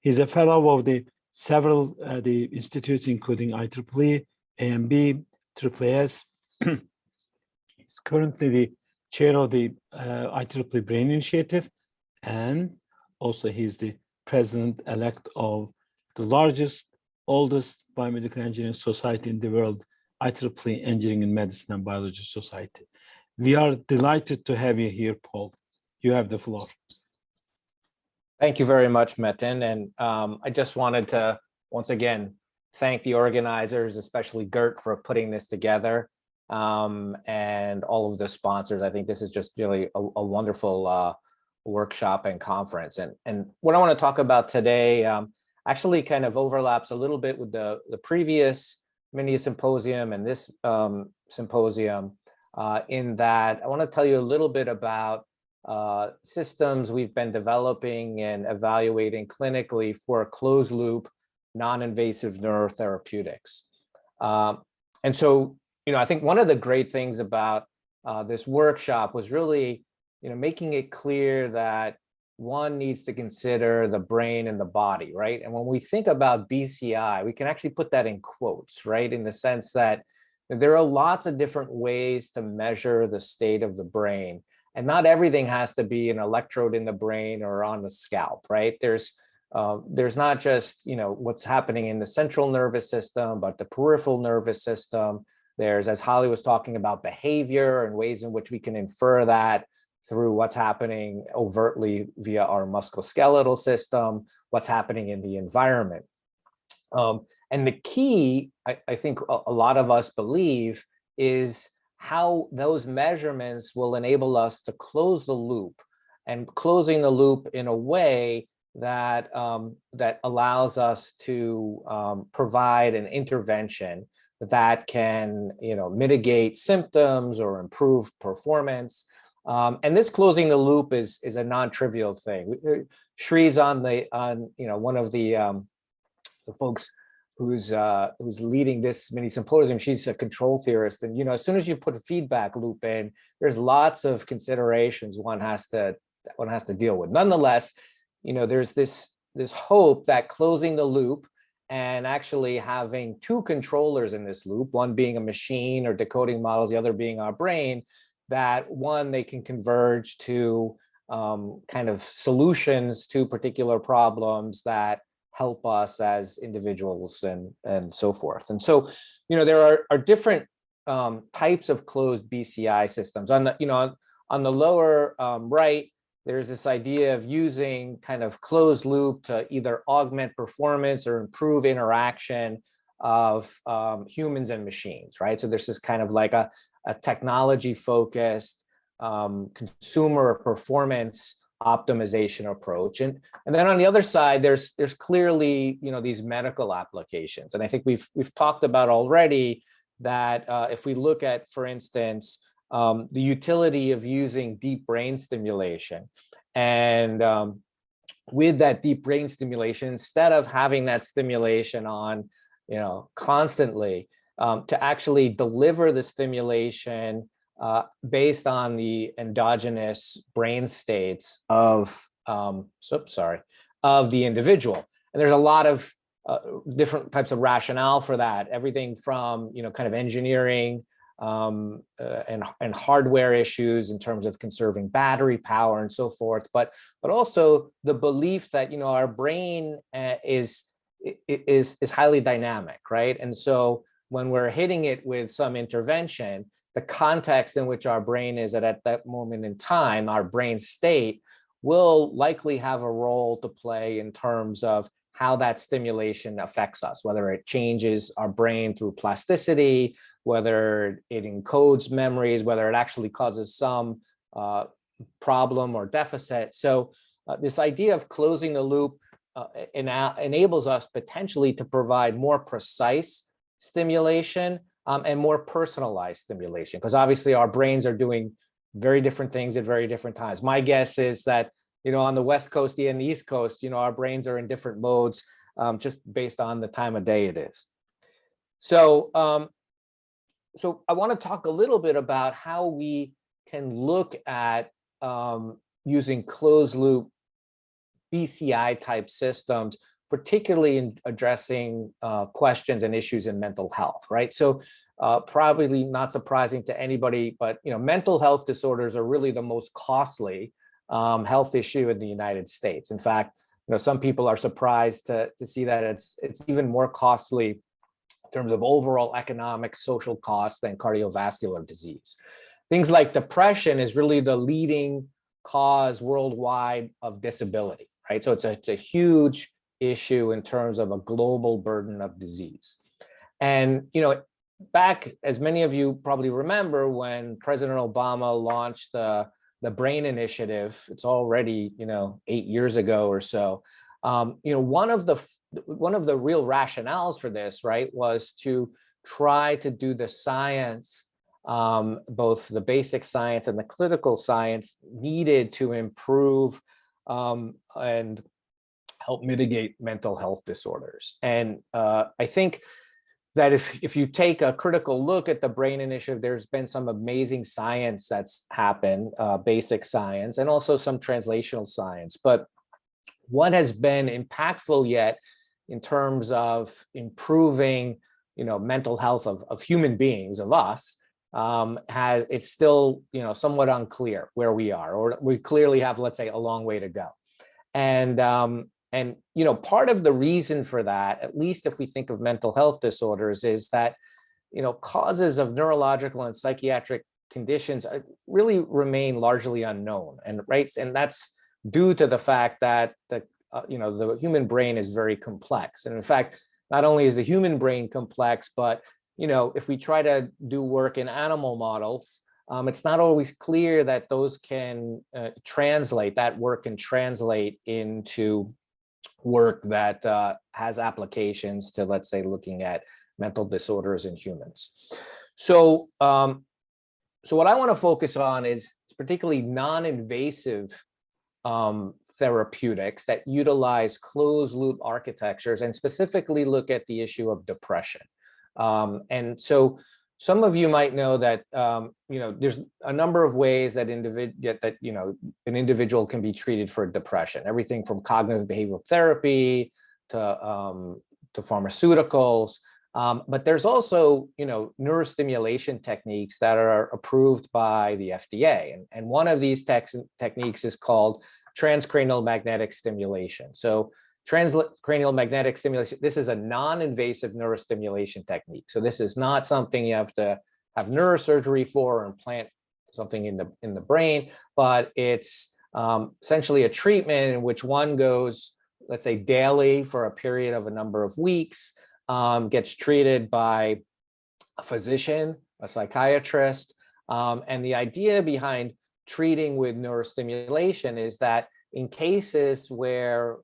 He's a fellow of the several the institutes, including IEEE, AMB, SSS. He's currently the chair of the IEEE Brain Initiative, and also he's the president-elect of the largest, oldest biomedical engineering society in the world, IEEE Engineering in Medicine and Biology Society. We are delighted to have you here, Paul. You have the floor. Thank you very much, Metin. And I just wanted to, once again, thank the organizers, especially Gert, for putting this together, and all of the sponsors. I think this is just really a wonderful workshop and conference. And what I want to talk about today actually kind of overlaps a little bit with the previous mini symposium and this symposium, in that I want to tell you a little bit about systems we've been developing and evaluating clinically for closed loop, non-invasive neurotherapeutics. And so, I think one of the great things about this workshop was really, making it clear that one needs to consider the brain and the body, right? And when we think about BCI, we can actually put that in quotes, right? In the sense that there are lots of different ways to measure the state of the brain. And not everything has to be an electrode in the brain or on the scalp, right? There's not just, what's happening in the central nervous system, but the peripheral nervous system. There's, as Holly was talking about, behavior and ways in which we can infer that through what's happening overtly via our musculoskeletal system, what's happening in the environment. And the key, I think a lot of us believe, is how those measurements will enable us to close the loop, and closing the loop in a way that that allows us to provide an intervention that can, mitigate symptoms or improve performance. And this closing the loop is a non-trivial thing. Shree's on one of the folks who's leading this mini symposium. She's a control theorist, and as soon as you put a feedback loop in, there's lots of considerations one has to deal with. Nonetheless, there's this hope that closing the loop and actually having two controllers in this loop, one being a machine or decoding models, the other being our brain, that one, they can converge to kind of solutions to particular problems that help us as individuals and so forth. And so, there are different types of closed BCI systems. On the lower right, there's this idea of using kind of closed loop to either augment performance or improve interaction of humans and machines, right? So there's this kind of like a technology focused consumer performance optimization approach. And then on the other side, there's clearly, these medical applications. And I think we've talked about already that if we look at, for instance, the utility of using deep brain stimulation, and with that deep brain stimulation, instead of having that stimulation on, constantly, to actually deliver the stimulation based on the endogenous brain states of the individual. And there's a lot of different types of rationale for that. Everything from kind of engineering and hardware issues in terms of conserving battery power and so forth, but also the belief that our brain is highly dynamic, right? And so when we're hitting it with some intervention, the context in which our brain is at that moment in time, our brain state, will likely have a role to play in terms of how that stimulation affects us, whether it changes our brain through plasticity, whether it encodes memories, whether it actually causes some problem or deficit. So this idea of closing the loop enables us potentially to provide more precise stimulation and more personalized stimulation, because obviously our brains are doing very different things at very different times. My guess is that, on the West Coast and the East Coast, our brains are in different modes just based on the time of day it is. So, so I want to talk a little bit about how we can look at using closed loop BCI type systems particularly in addressing questions and issues in mental health, right? So probably not surprising to anybody, but mental health disorders are really the most costly health issue in the United States. In fact, some people are surprised to see that it's even more costly in terms of overall economic social costs than cardiovascular disease. Things like depression is really the leading cause worldwide of disability, right? So it's a huge issue in terms of a global burden of disease. And, back, as many of you probably remember, when President Obama launched the Brain Initiative, it's already, 8 years ago or so. One of the real rationales for this, right, was to try to do the science, both the basic science and the clinical science needed to improve and help mitigate mental health disorders. And I think that if you take a critical look at the Brain Initiative, there's been some amazing science that's happened, basic science, and also some translational science. But what has been impactful yet in terms of improving, mental health of human beings, of us, it's still, somewhat unclear where we are, or we clearly have, let's say, a long way to go. And part of the reason for that, at least if we think of mental health disorders, is that, causes of neurological and psychiatric conditions really remain largely unknown. And that's due to the fact that the human brain is very complex. And in fact, not only is the human brain complex, but, if we try to do work in animal models, it's not always clear that those can that work can translate into work that has applications to, let's say, looking at mental disorders in humans. So what I want to focus on is particularly non-invasive therapeutics that utilize closed loop architectures and specifically look at the issue of depression. And so some of you might know that there's a number of ways that an individual can be treated for depression. Everything from cognitive behavioral therapy to pharmaceuticals, but there's also neurostimulation techniques that are approved by the FDA, and one of these techniques is called transcranial magnetic stimulation. So transcranial magnetic stimulation, this is a non-invasive neurostimulation technique. So this is not something you have to have neurosurgery for or implant something in the brain, but it's essentially a treatment in which one goes, let's say, daily for a period of a number of weeks, gets treated by a physician, a psychiatrist. And the idea behind treating with neurostimulation is that in cases where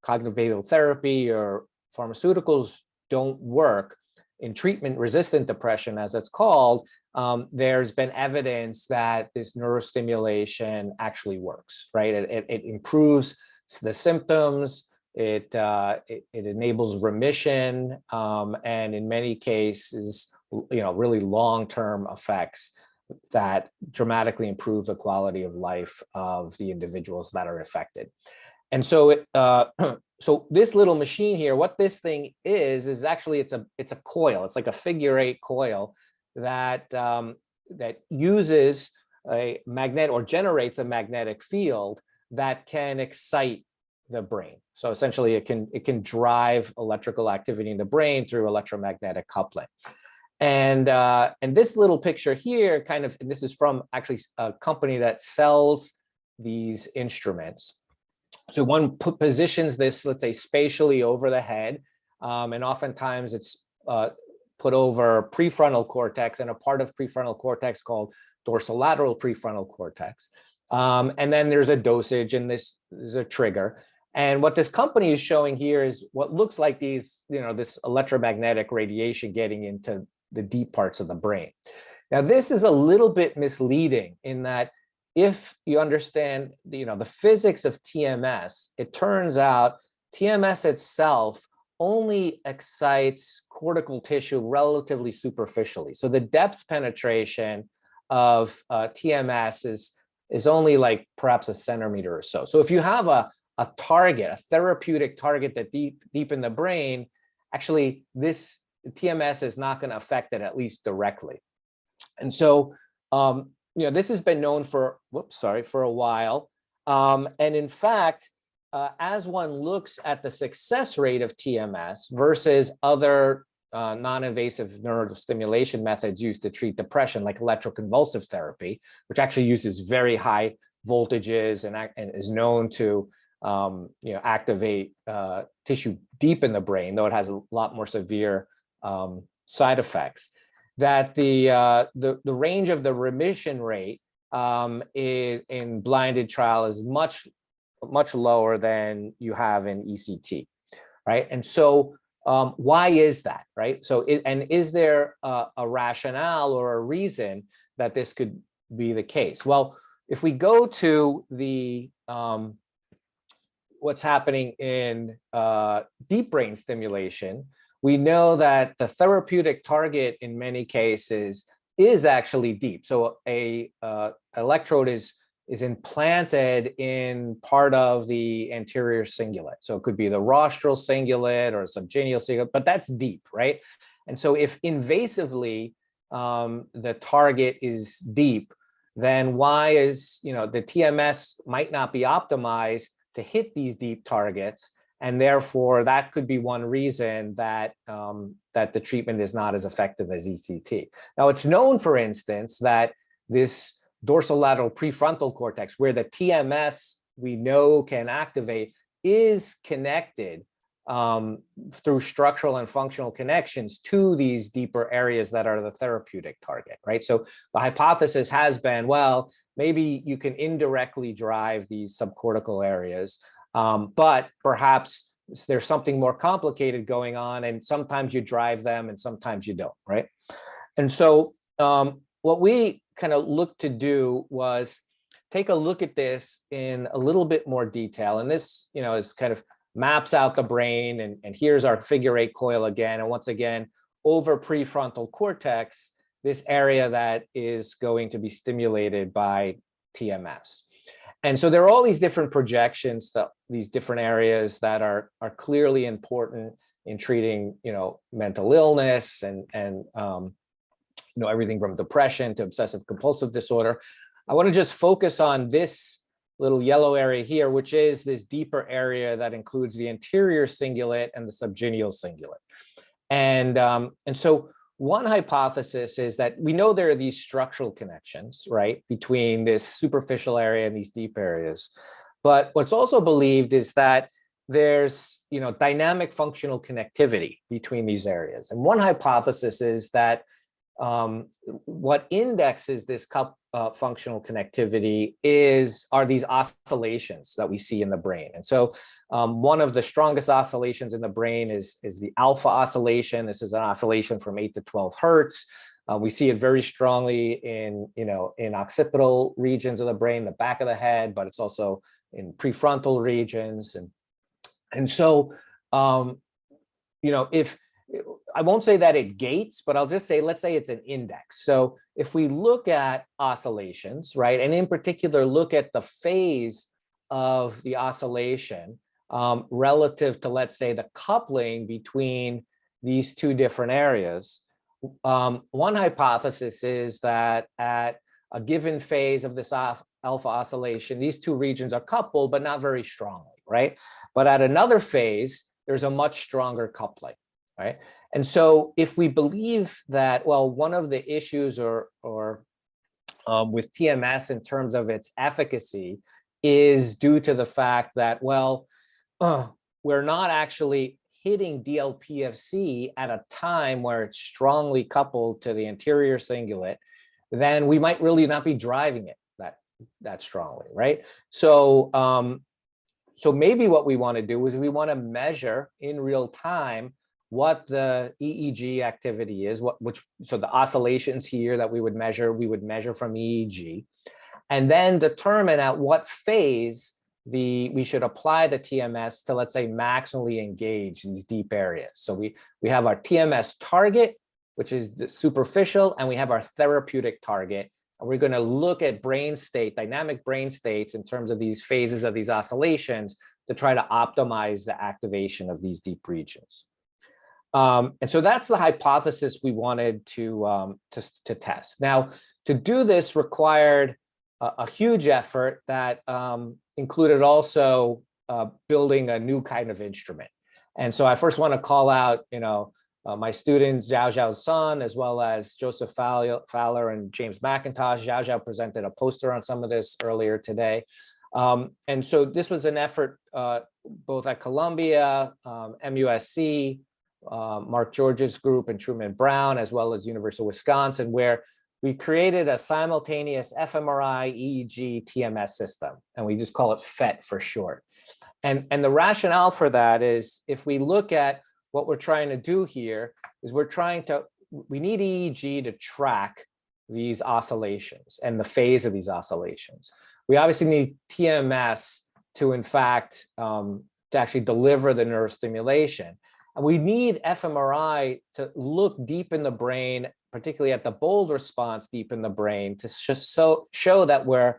cognitive behavioral therapy or pharmaceuticals don't work in treatment-resistant depression, as it's called, there's been evidence that this neurostimulation actually works, right? It improves the symptoms, it enables remission, and in many cases, really long-term effects that dramatically improve the quality of life of the individuals that are affected. And so, so this little machine here, what this thing is actually it's a coil. It's like a figure-8 coil that uses a magnet or generates a magnetic field that can excite the brain. So essentially, it can drive electrical activity in the brain through electromagnetic coupling. And this little picture here, and this is from actually a company that sells these instruments. So one positions this, let's say, spatially over the head, and oftentimes it's put over prefrontal cortex and a part of prefrontal cortex called dorsolateral prefrontal cortex. And then there's a dosage, and this is a trigger. And what this company is showing here is what looks like this electromagnetic radiation getting into the deep parts of the brain. Now, this is a little bit misleading in that if you understand the physics of TMS, it turns out TMS itself only excites cortical tissue relatively superficially. So the depth penetration of TMS is only like perhaps a centimeter or so. So if you have a a target, a therapeutic target that deep in the brain, actually this TMS is not going to affect it, at least directly. And so, this has been known for, for a while. And in fact, as one looks at the success rate of TMS versus other non-invasive neurostimulation methods used to treat depression, like electroconvulsive therapy, which actually uses very high voltages and is known to activate tissue deep in the brain, though it has a lot more severe side effects, that the range of the remission rate in blinded trial is much lower than you have in ECT, right? And so why is that, right? So is there a rationale or a reason that this could be the case? Well, if we go to the what's happening in deep brain stimulation, we know that the therapeutic target in many cases is actually deep. So a electrode is implanted in part of the anterior cingulate. So it could be the rostral cingulate or subgenial cingulate, but that's deep, right? And so if invasively the target is deep, then why is, the TMS might not be optimized to hit these deep targets, and therefore that could be one reason that that the treatment is not as effective as ECT. Now, it's known, for instance, that this dorsolateral prefrontal cortex, where the TMS we know can activate, is connected through structural and functional connections to these deeper areas that are the therapeutic target, right? So the hypothesis has been, well, maybe you can indirectly drive these subcortical areas, but perhaps there's something more complicated going on, and sometimes you drive them and sometimes you don't, right? And so what we kind of looked to do was take a look at this in a little bit more detail. And this, is kind of maps out the brain, and here's our figure 8 coil again. And once again, over prefrontal cortex, this area that is going to be stimulated by TMS. And so there are all these different projections, these different areas that are clearly important in treating, mental illness and everything from depression to obsessive compulsive disorder. I want to just focus on this little yellow area here, which is this deeper area that includes the anterior cingulate and the subgenial cingulate. And so one hypothesis is that we know there are these structural connections, right, between this superficial area and these deep areas. But what's also believed is that there's, dynamic functional connectivity between these areas. And one hypothesis is that what indexes this functional connectivity are these oscillations that we see in the brain. And so one of the strongest oscillations in the brain is the alpha oscillation. This is an oscillation from 8 to 12 hertz. We see it very strongly in occipital regions of the brain, the back of the head, but it's also in prefrontal regions. And so, if I won't say that it gates, but I'll just say, let's say it's an index. So if we look at oscillations, right, and in particular, look at the phase of the oscillation relative to, let's say, the coupling between these two different areas, one hypothesis is that at a given phase of this alpha oscillation, these two regions are coupled, but not very strongly, right? But at another phase, there's a much stronger coupling. Right. And so if we believe that, well, one of the issues or with TMS in terms of its efficacy is due to the fact that, well, we're not actually hitting DLPFC at a time where it's strongly coupled to the anterior cingulate, then we might really not be driving it that strongly, right? So so maybe what we want to do is we want to measure in real time what the EEG activity is, so the oscillations here that we would measure from EEG, and then determine at what phase we should apply the TMS to, let's say, maximally engage in these deep areas. So we have our TMS target, which is the superficial, and we have our therapeutic target. And we're going to look at brain state, dynamic brain states in terms of these phases of these oscillations to try to optimize the activation of these deep regions. And so that's the hypothesis we wanted to test. Now, to do this required a huge effort that included also building a new kind of instrument. And so I first want to call out, my students, Xiao Sun, as well as Joseph Fowler and James McIntosh. Xiao presented a poster on some of this earlier today. And so this was an effort both at Columbia, MUSC, Mark George's group, and Truman Brown, as well as University of Wisconsin, where we created a simultaneous fMRI, EEG, TMS system, and we just call it PhET for short. And the rationale for that is, if we look at what we're trying to do here, is we need EEG to track these oscillations and the phase of these oscillations. We obviously need TMS to, in fact, to actually deliver the neurostimulation. And we need fMRI to look deep in the brain, particularly at the bold response deep in the brain, to show that we're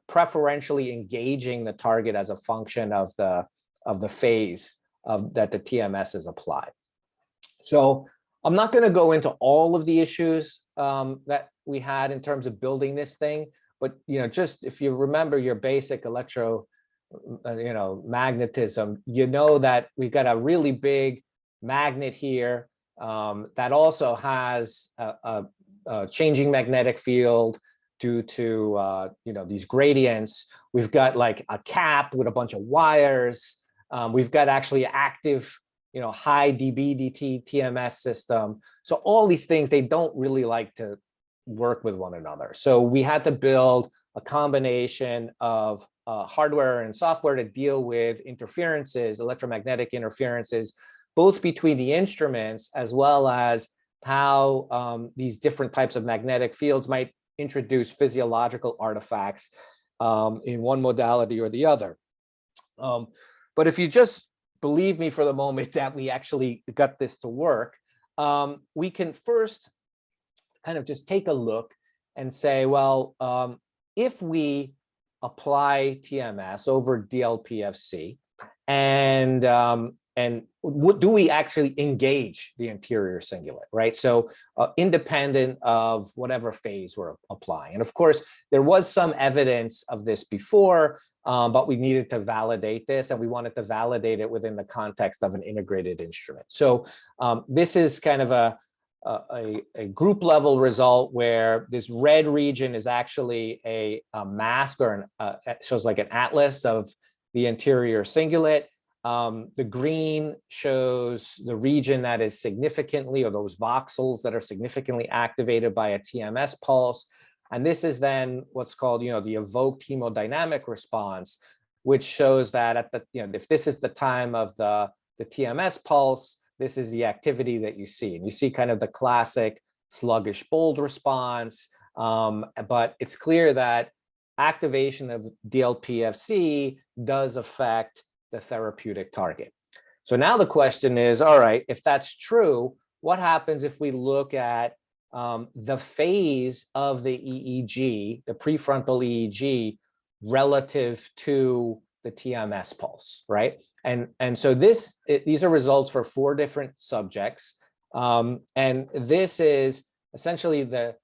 preferentially engaging the target as a function of the phase that the TMS is applied. So I'm not going to go into all of the issues that we had in terms of building this thing, but just if you remember your basic magnetism, that we've got a really big magnet here that also has a changing magnetic field due to these gradients. We've got like a cap with a bunch of wires. We've got actually active, high dB/dt TMS system. So all these things, they don't really like to work with one another. So we had to build a combination of hardware and software to deal with interferences, electromagnetic interferences, both between the instruments as well as how these different types of magnetic fields might introduce physiological artifacts in one modality or the other. But if you just believe me for the moment that we actually got this to work, we can first kind of just take a look and say, well, if we apply TMS over DLPFC, and do we actually engage the anterior cingulate, right? So independent of whatever phase we're applying. And of course, there was some evidence of this before, but we needed to validate this, and we wanted to validate it within the context of an integrated instrument. So this is kind of a group level result where this red region is actually a mask, or shows like an atlas of the anterior cingulate. The green shows the region that is significantly, or those voxels that are significantly activated by a TMS pulse. And this is then what's called, the evoked hemodynamic response, which shows that at the, if this is the time of the TMS pulse, this is the activity that you see. And you see kind of the classic sluggish bold response, but it's clear that activation of DLPFC does affect the therapeutic target. So now the question is, all right, if that's true, what happens if we look at the phase of the EEG, the prefrontal EEG, relative to the TMS pulse, right? And so these are results for 4 different subjects, and this is essentially the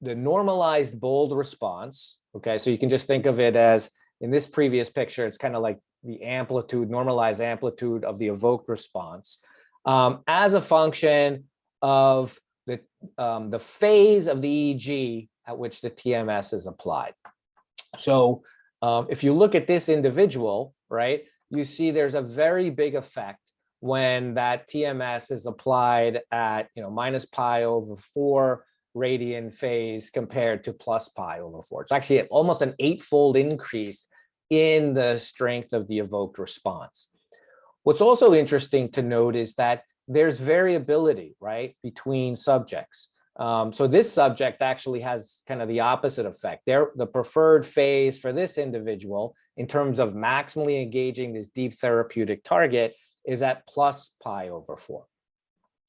normalized bold response. Okay, so you can just think of it as, in this previous picture, it's kind of like the amplitude, normalized amplitude of the evoked response, as a function of the phase of the EEG at which the TMS is applied. So if you look at this individual, right, you see there's a very big effect when that TMS is applied at minus pi/4 radian phase compared to plus pi/4. It's actually almost an 8-fold increase in the strength of the evoked response. What's also interesting to note is that there's variability, right, between subjects. So this subject actually has kind of the opposite effect. The preferred phase for this individual, in terms of maximally engaging this deep therapeutic target, is at plus pi/4.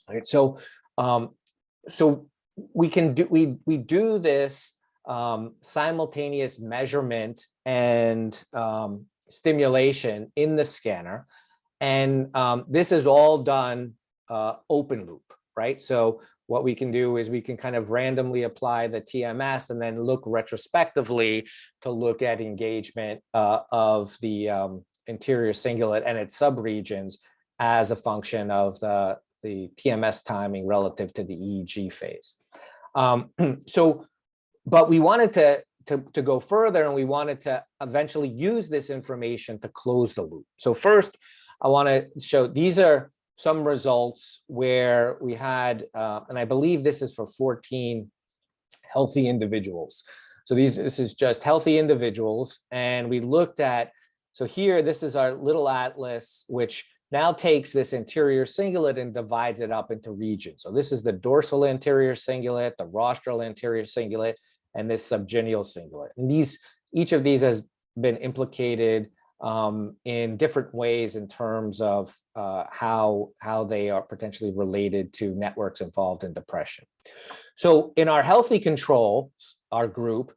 Right. So, we do this simultaneous measurement and stimulation in the scanner. And this is all done open loop, right? So what we can do is we can kind of randomly apply the TMS and then look retrospectively to look at engagement of the anterior cingulate and its subregions as a function of the TMS timing relative to the EEG phase. But we wanted to go further, and we wanted to eventually use this information to close the loop. So first, I want to show these are some results where we had, and I believe this is for 14 healthy individuals. So this is just healthy individuals, and we looked at, so here, this is our little atlas, which now takes this anterior cingulate and divides it up into regions. So this is the dorsal anterior cingulate, the rostral anterior cingulate, and this subgenual cingulate. And each of these has been implicated in different ways in terms of how they are potentially related to networks involved in depression. So in our healthy control, our group,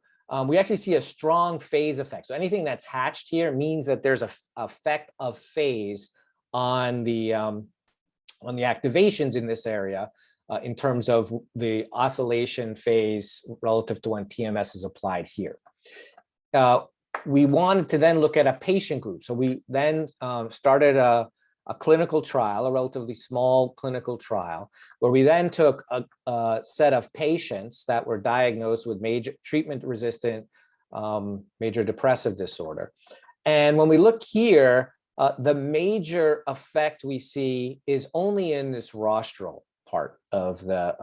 we actually see a strong phase effect. So anything that's hatched here means that there's a effect of phase on the activations in this area in terms of the oscillation phase relative to when TMS is applied here. We wanted to then look at a patient group. So we then started a clinical trial, a relatively small clinical trial, where we then took a set of patients that were diagnosed with major treatment-resistant major depressive disorder. And when we look here, the major effect we see is only in this rostral part of the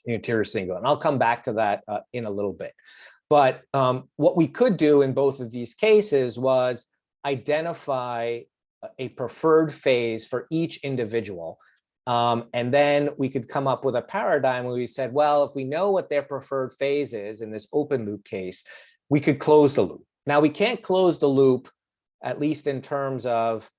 anterior cingulate. And I'll come back to that in a little bit. But what we could do in both of these cases was identify a preferred phase for individual individual. And then we could come up with a paradigm where we said, well, if we know what their preferred phase is in this open loop case, we could close the loop. Now, we can't close the loop, at least in terms of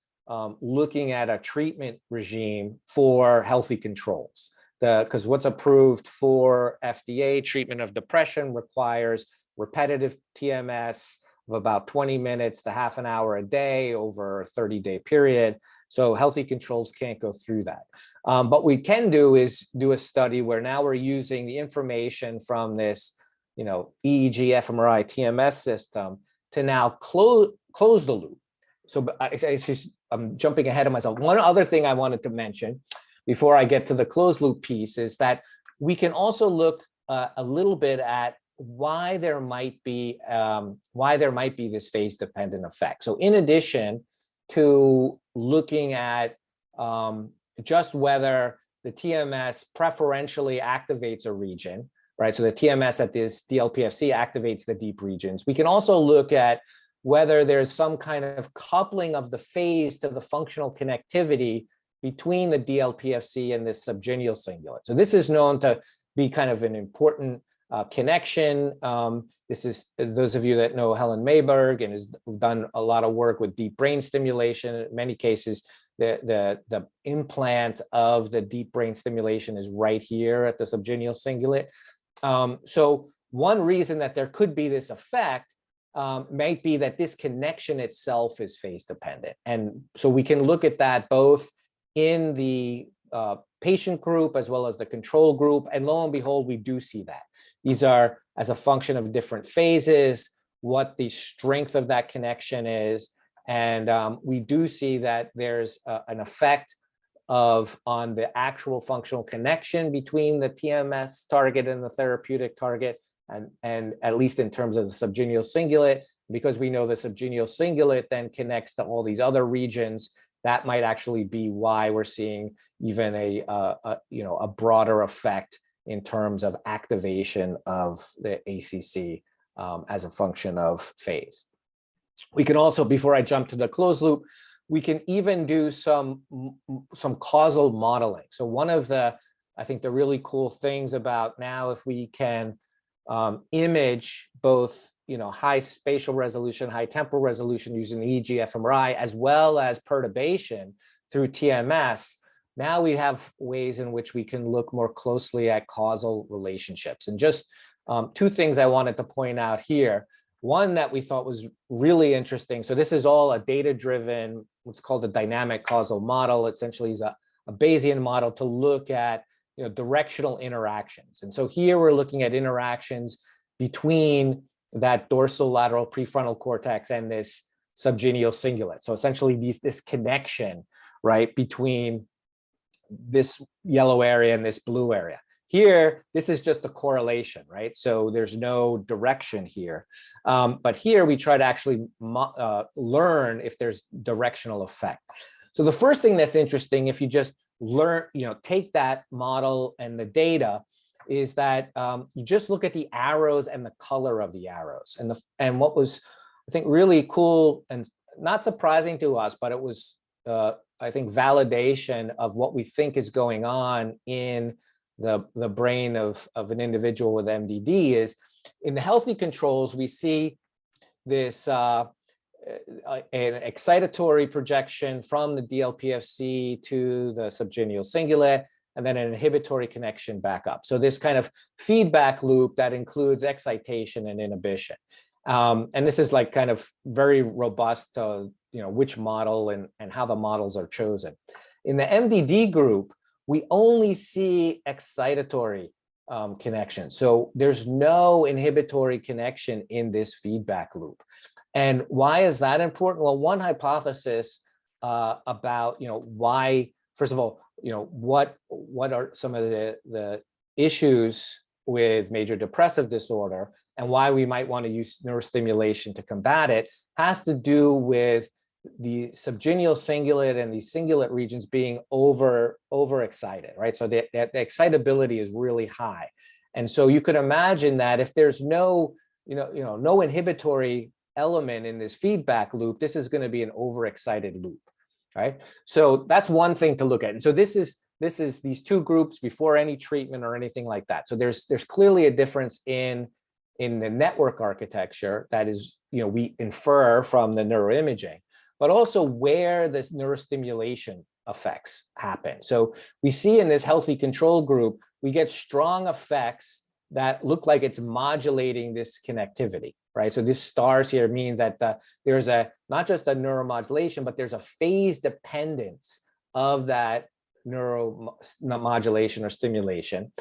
looking at a treatment regime for healthy controls. Because what's approved for FDA treatment of depression requires repetitive TMS of about 20 minutes to half an hour a day over a 30-day period. So healthy controls can't go through that. But we can do is do a study where now we're using the information from this, EEG, fMRI, TMS system to now close the loop. So I'm jumping ahead of myself. One other thing I wanted to mention before I get to the closed loop piece is that we can also look a little bit at why there might be this phase dependent effect. So in addition to looking at just whether the TMS preferentially activates a region, right? So the TMS at this DLPFC activates the deep regions. We can also look at whether there's some kind of coupling of the phase to the functional connectivity between the DLPFC and this subgenual cingulate. So this is known to be kind of an important connection. This is, those of you that know Helen Mayberg and has done a lot of work with deep brain stimulation. In many cases, the implant of the deep brain stimulation is right here at the subgenual cingulate. So one reason that there could be this effect might be that this connection itself is phase dependent. And so we can look at that both in the patient group as well as the control group. And lo and behold, we do see that. These are as a function of different phases, what the strength of that connection is. And we do see that there's an effect on the actual functional connection between the TMS target and the therapeutic target. And at least in terms of the subgenual cingulate, because we know the subgenual cingulate then connects to all these other regions, that might actually be why we're seeing even a broader effect in terms of activation of the ACC as a function of phase. We can also, before I jump to the closed loop, we can even do some causal modeling. So one of the, I think the really cool things about now, if we can image both high spatial resolution, high temporal resolution using the EEG fMRI, as well as perturbation through TMS, now we have ways in which we can look more closely at causal relationships. And just two things I wanted to point out here. One that we thought was really interesting. So this is all a data-driven, what's called a dynamic causal model. Essentially is a Bayesian model to look at directional interactions. And so here we're looking at interactions between that dorsolateral prefrontal cortex and this subgenual cingulate. So essentially this connection, right, between this yellow area and this blue area. Here, this is just a correlation, right? So there's no direction here. But here we try to actually learn if there's directional effect. So the first thing that's interesting, if you just learn, take that model and the data, is that you just look at the arrows and the color of the arrows. And what was, I think, really cool and not surprising to us, but it was, I think, validation of what we think is going on in the brain of an individual with MDD is in the healthy controls, we see this an excitatory projection from the DLPFC to the subgenual cingulate, and then an inhibitory connection back up. So this kind of feedback loop that includes excitation and inhibition. And this is like kind of very robust to, which model and how the models are chosen. In the MDD group, we only see excitatory connection. So there's no inhibitory connection in this feedback loop. And why is that important? Well, one hypothesis about, why, first of all, what are some of the issues with major depressive disorder and why we might want to use neurostimulation to combat it has to do with the subgenual cingulate and the cingulate regions being overexcited, right? So the excitability is really high. And so you could imagine that if there's no, no inhibitory element in this feedback loop, this is going to be an overexcited loop, right? So that's one thing to look at. And so this is these two groups before any treatment or anything like that. So there's clearly a difference in the network architecture that is, we infer from the neuroimaging, but also where this neurostimulation effects happen. So we see in this healthy control group, we get strong effects that look like it's modulating this connectivity, right? So this stars here mean that there's not just a neuromodulation, but there's a phase dependence of that neuromodulation or stimulation.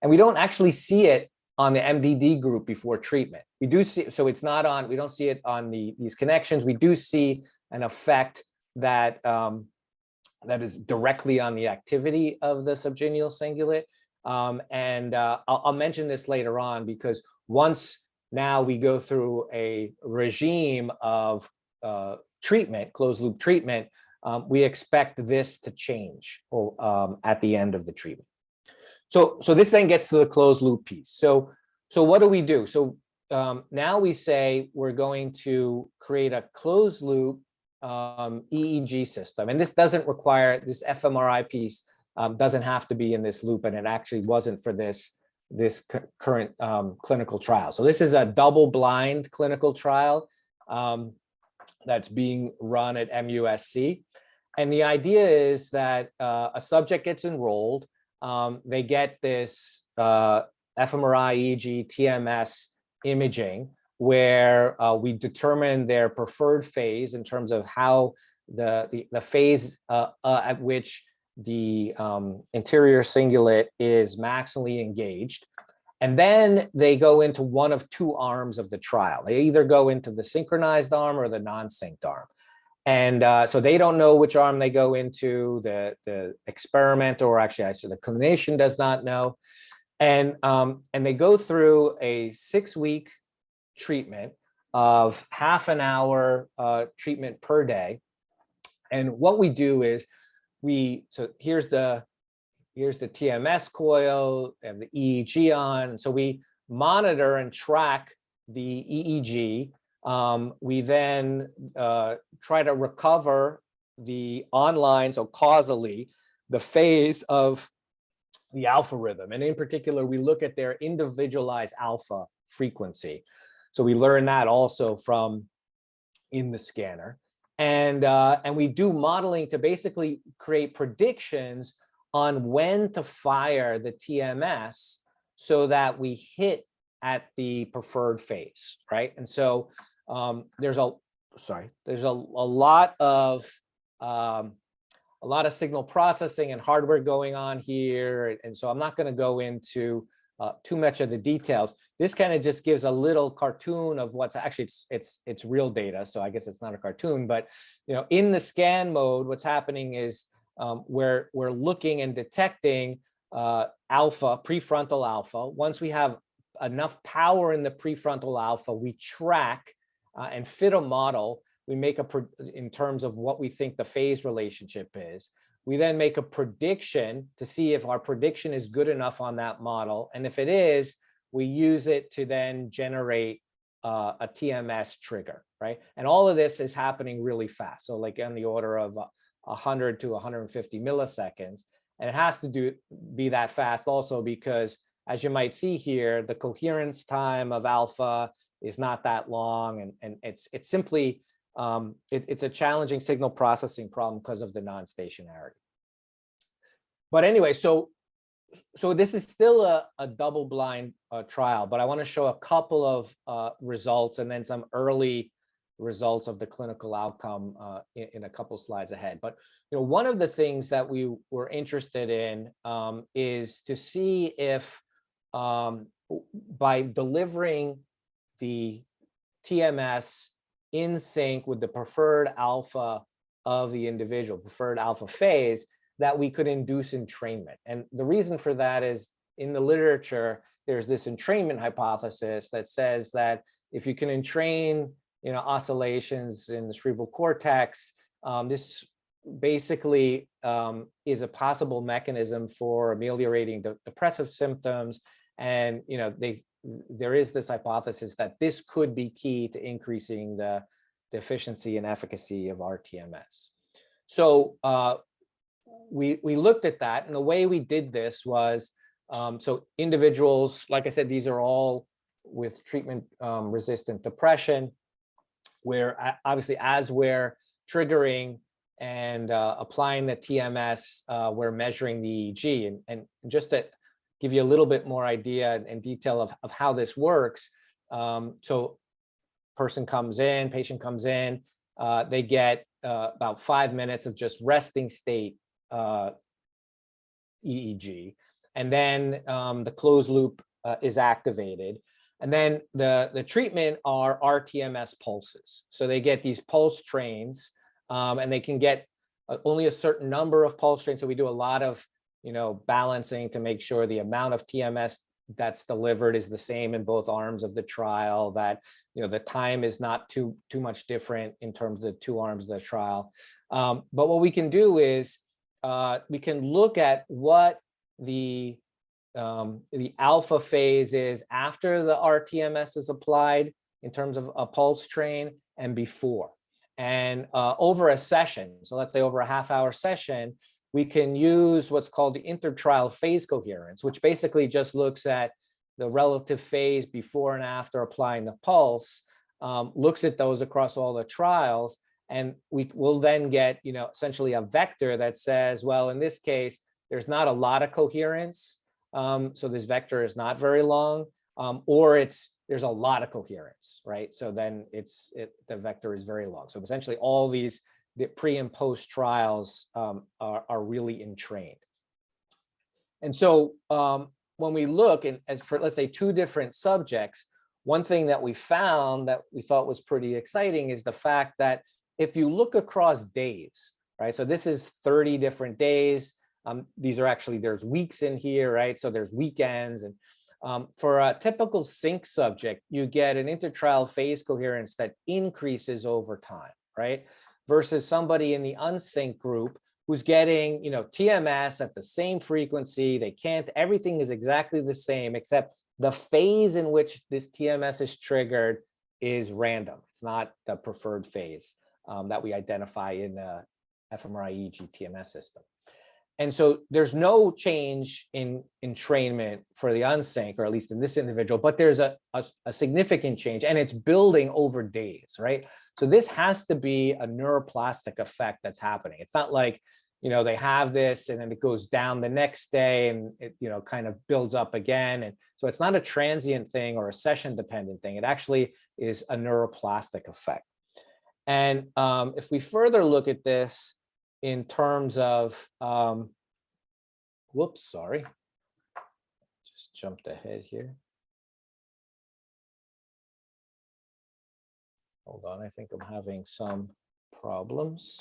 And we don't actually see it on the MDD group before treatment. We do see, so it's not on, we don't see it on these connections. We do see an effect that that is directly on the activity of the subgenual cingulate. I'll mention this later on because once now we go through a regime of treatment, closed loop treatment, we expect this to change at the end of the treatment. So this then gets to the closed loop piece. So what do we do? So now we say we're going to create a closed loop EEG system. And this doesn't require, this fMRI piece doesn't have to be in this loop, and it actually wasn't for this current clinical trial. So this is a double-blind clinical trial that's being run at MUSC. And the idea is that a subject gets enrolled, they get this fMRI, EEG, TMS imaging, where we determine their preferred phase in terms of how the phase at which the anterior cingulate is maximally engaged. And then they go into one of two arms of the trial. They either go into the synchronized arm or the non-synced arm. And so they don't know which arm they go into, the experimenter, or actually the clinician does not know. And they go through a 6-week treatment of half an hour treatment per day. And what we do is so here's the TMS coil and the EEG on. So we monitor and track the EEG. We then try to recover the online, so causally, the phase of the alpha rhythm. And in particular, we look at their individualized alpha frequency. So we learn that also from in the scanner. And we do modeling to basically create predictions on when to fire the TMS so that we hit at the preferred phase, right? And so there's a lot of signal processing and hardware going on here, and so I'm not going to go into too much of the details. This kind of just gives a little cartoon of what's actually, it's real data, so I guess it's not a cartoon, but in the scan mode, what's happening is we're looking and detecting alpha, prefrontal alpha. Once we have enough power in the prefrontal alpha, we track and fit a model. We make in terms of what we think the phase relationship is. We then make a prediction to see if our prediction is good enough on that model. And if it is, we use it to then generate a TMS trigger, right? And all of this is happening really fast. So like on the order of 100 to 150 milliseconds. And it has to be that fast also because, as you might see here, the coherence time of alpha is not that long. And it's simply, it's a challenging signal processing problem because of the non-stationarity. But anyway, so this is still a double-blind trial, but I want to show a couple of results and then some early results of the clinical outcome in a couple slides ahead. But one of the things that we were interested in is to see if by delivering the TMS in sync with the preferred alpha of the individual, preferred alpha phase, that we could induce entrainment. And the reason for that is in the literature, there's this entrainment hypothesis that says that if you can entrain oscillations in the cerebral cortex, this basically is a possible mechanism for ameliorating the depressive symptoms. And there is this hypothesis that this could be key to increasing the efficiency and efficacy of rTMS. So we looked at that, and the way we did this was, so individuals, like I said, these are all with treatment resistant depression, where obviously as we're triggering and applying the TMS, we're measuring the EEG. And just to give you a little bit more idea and detail of how this works, so patient comes in, they get about 5 minutes of just resting state EEG, and then the closed loop is activated. And then the treatment are rTMS pulses. So they get these pulse trains, and they can get only a certain number of pulse trains. So we do a lot of balancing to make sure the amount of TMS that's delivered is the same in both arms of the trial, that the time is not too much different in terms of the two arms of the trial. But what we can do is we can look at what the alpha phase is after the rTMS is applied in terms of a pulse train and before. And over a session, so let's say over a half-hour session, we can use what's called the intertrial phase coherence, which basically just looks at the relative phase before and after applying the pulse, looks at those across all the trials, and we will then get essentially a vector that says, well, in this case, there's not a lot of coherence, so this vector is not very long, or there's a lot of coherence, right? So then the vector is very long. So essentially all these the pre and post trials are really entrained. And so when we look as for, let's say, two different subjects, one thing that we found that we thought was pretty exciting is the fact that if you look across days, right? So this is 30 different days. These are actually, there's weeks in here, right? So there's weekends. And for a typical sync subject, you get an intertrial phase coherence that increases over time, right? Versus somebody in the unsync group who's getting, TMS at the same frequency. Everything is exactly the same, except the phase in which this TMS is triggered is random. It's not the preferred phase that we identify in the fMRI EEG TMS system. And so there's no change in entrainment for the unsync, or at least in this individual, but there's a significant change, and it's building over days, right? So this has to be a neuroplastic effect that's happening. It's not like, they have this and then it goes down the next day and it, kind of builds up again. And so it's not a transient thing or a session dependent thing. It actually is a neuroplastic effect. And if we further look at this in terms of, whoops, sorry, just jumped ahead here. Hold on, I think I'm having some problems.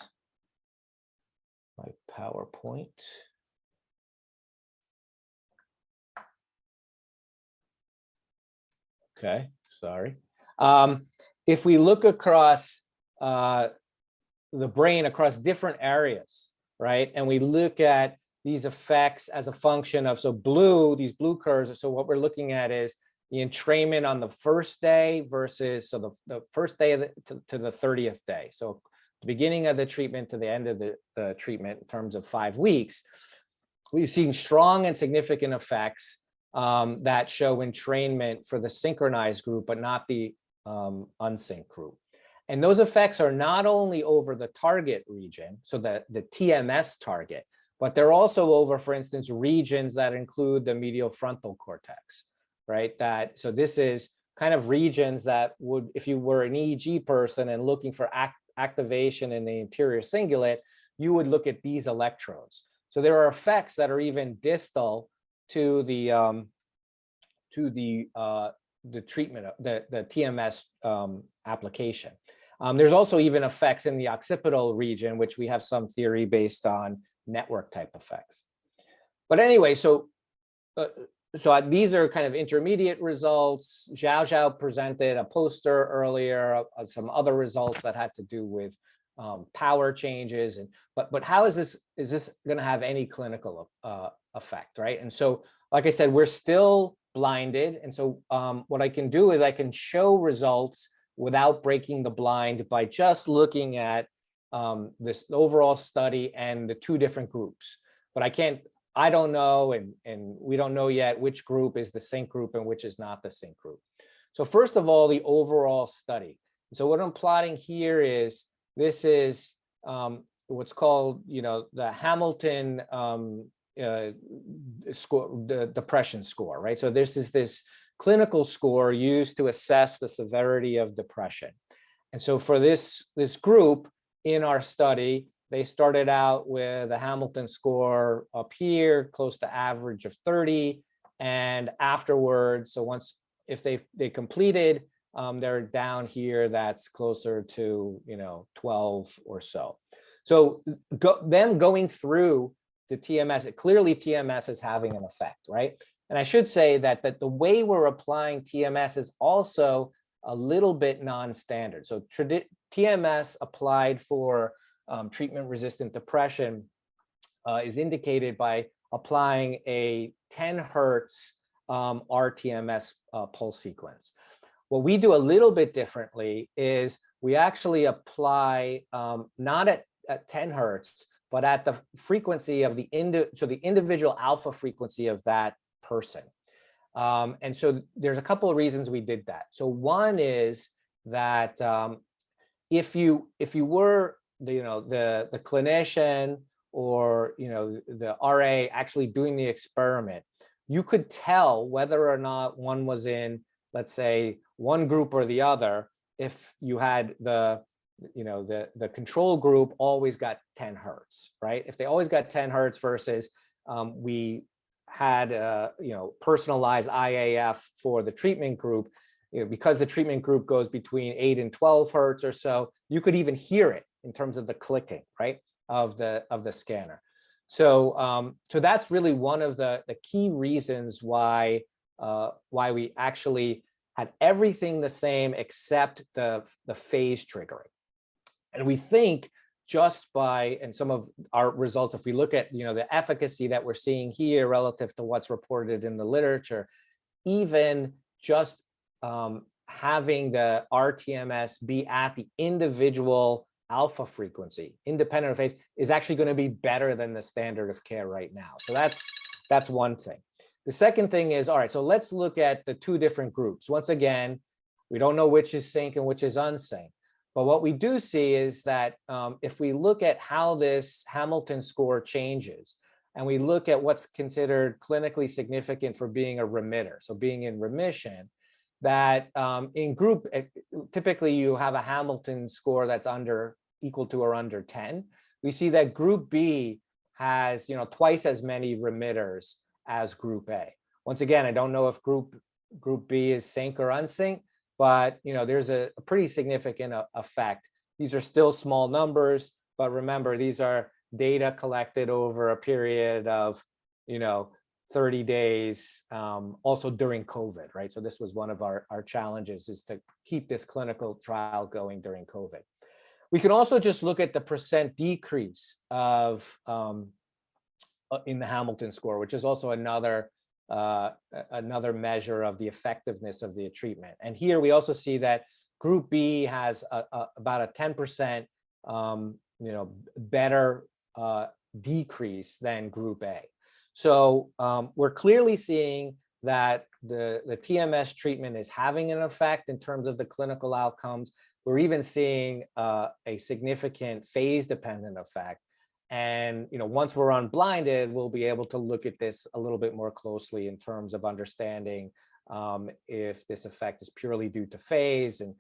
My PowerPoint. Okay, sorry. If we look across the brain, across different areas, right, and we look at these effects as a function of, so these blue curves, so what we're looking at is the entrainment on the first day versus, so the first day of to the 30th day. So the beginning of the treatment to the end of the treatment in terms of 5 weeks, we've seen strong and significant effects that show entrainment for the synchronized group, but not the unsynced group. And those effects are not only over the target region, so the TMS target, but they're also over, for instance, regions that include the medial frontal cortex, right? So this is kind of regions that would, if you were an EEG person and looking for activation in the anterior cingulate, you would look at these electrodes. So there are effects that are even distal to the treatment, the TMS application. There's also even effects in the occipital region, which we have some theory based on network type effects. But anyway, so these are kind of intermediate results. Zhao presented a poster earlier of some other results that had to do with power changes. But how is this going to have any clinical effect, right? And so, like I said, we're still blinded. And so what I can do is I can show results without breaking the blind by just looking at this overall study and the 2 different groups. But I don't know, and we don't know yet which group is the sync group and which is not the sync group. So first of all, the overall study. So what I'm plotting here is, this is what's called, the Hamilton score, the depression score, right? So this is this clinical score used to assess the severity of depression. And so for this group in our study, they started out with a Hamilton score up here, close to average of 30. And afterwards, so if they completed, they're down here, that's closer to, 12 or so. So them going through the TMS, clearly TMS is having an effect, right? And I should say that the way we're applying TMS is also a little bit non-standard. So TMS applied for treatment-resistant depression is indicated by applying a 10 hertz rTMS pulse sequence. What we do a little bit differently is we actually apply not at 10 hertz, but at the frequency of the individual alpha frequency of that person. And so there's a couple of reasons we did that. So one is that if you were the clinician or the RA actually doing the experiment, you could tell whether or not one was in, let's say, one group or the other, if you had the control group always got 10 hertz, right? If they always got 10 hertz versus we had personalized IAF for the treatment group, because the treatment group goes between 8 and 12 hertz or so, you could even hear it in terms of the clicking, right, of the scanner. So so that's really one of the key reasons why we actually had everything the same except the phase triggering. And we think just by, and some of our results, if we look at the efficacy that we're seeing here relative to what's reported in the literature, even just having the rTMS be at the individual alpha frequency, independent of phase, is actually going to be better than the standard of care right now. So that's one thing. The second thing is, all right, so let's look at the 2 different groups. Once again, we don't know which is sync and which is unsync. But what we do see is that if we look at how this Hamilton score changes, and we look at what's considered clinically significant for being a remitter, so being in remission, that in group, typically you have a Hamilton score that's equal to or under 10. We see that group B has, twice as many remitters as group A. Once again, I don't know if group B is sync or unsync, but there's a pretty significant effect. These are still small numbers, but remember, these are data collected over a period of 30 days, also during COVID, right? So this was one of our challenges, is to keep this clinical trial going during COVID. We can also just look at the percent decrease of in the Hamilton score, which is also another measure of the effectiveness of the treatment. And here we also see that group B has about a 10% better decrease than group A. So we're clearly seeing that the TMS treatment is having an effect in terms of the clinical outcomes. We're even seeing a significant phase-dependent effect. And once we're unblinded, we'll be able to look at this a little bit more closely in terms of understanding if this effect is purely due to phase. And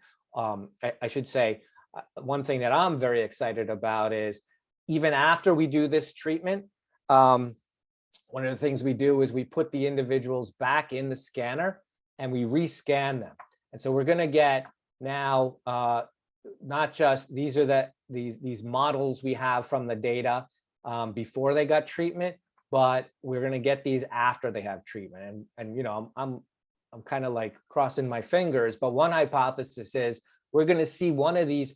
I should say, one thing that I'm very excited about is, even after we do this treatment, one of the things we do is we put the individuals back in the scanner and we rescan them. And so we're going to get now not just these are these models we have from the data before they got treatment, but we're going to get these after they have treatment. And I'm kind of like crossing my fingers, but one hypothesis is we're going to see one of these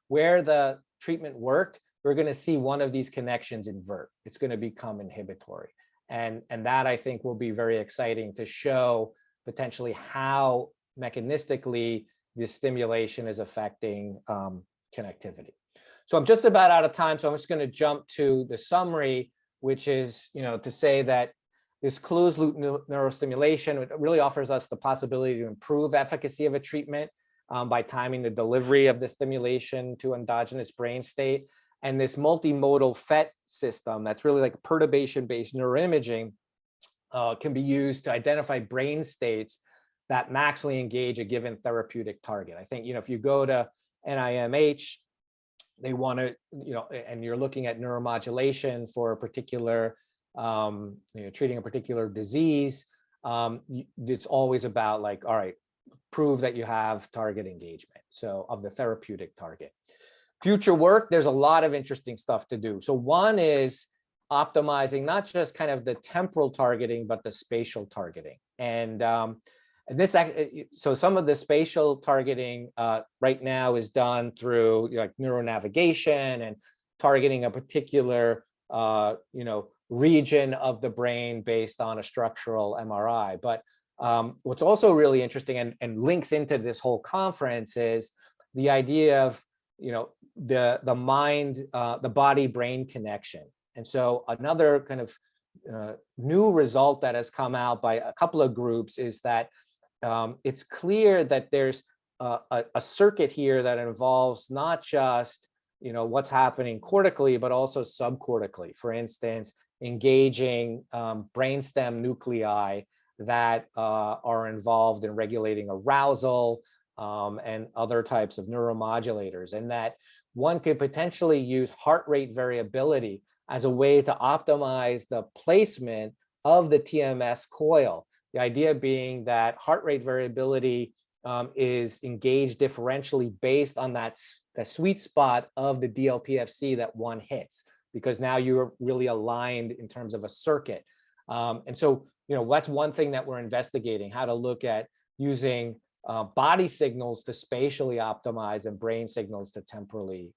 where the treatment worked. We're going to see one of these connections invert. It's going to become inhibitory. And that, I think, will be very exciting to show potentially how mechanistically this stimulation is affecting connectivity. So I'm just about out of time, so I'm just going to jump to the summary, which is, to say that this closed loop neurostimulation really offers us the possibility to improve efficacy of a treatment by timing the delivery of the stimulation to endogenous brain state. And this multimodal PhET system, that's really like perturbation-based neuroimaging, can be used to identify brain states that maximally engage a given therapeutic target. I think, if you go to NIMH, they want to, and you're looking at neuromodulation for a particular, treating a particular disease, it's always about like, all right, prove that you have target engagement, so of the therapeutic target. Future work, there's a lot of interesting stuff to do. So one is optimizing not just kind of the temporal targeting, but the spatial targeting. And so some of the spatial targeting right now is done through like neuronavigation and targeting a particular region of the brain based on a structural MRI. But what's also really interesting and links into this whole conference is the idea of the mind, the body brain connection. And so another kind of new result that has come out by a couple of groups is that it's clear that there's a circuit here that involves not just what's happening cortically, but also subcortically. For instance, engaging brainstem nuclei that are involved in regulating arousal and other types of neuromodulators, and that one could potentially use heart rate variability as a way to optimize the placement of the TMS coil. The idea being that heart rate variability is engaged differentially based on that sweet spot of the DLPFC that one hits, because now you're really aligned in terms of a circuit. And so, that's one thing that we're investigating, how to look at using body signals to spatially optimize and brain signals to temporally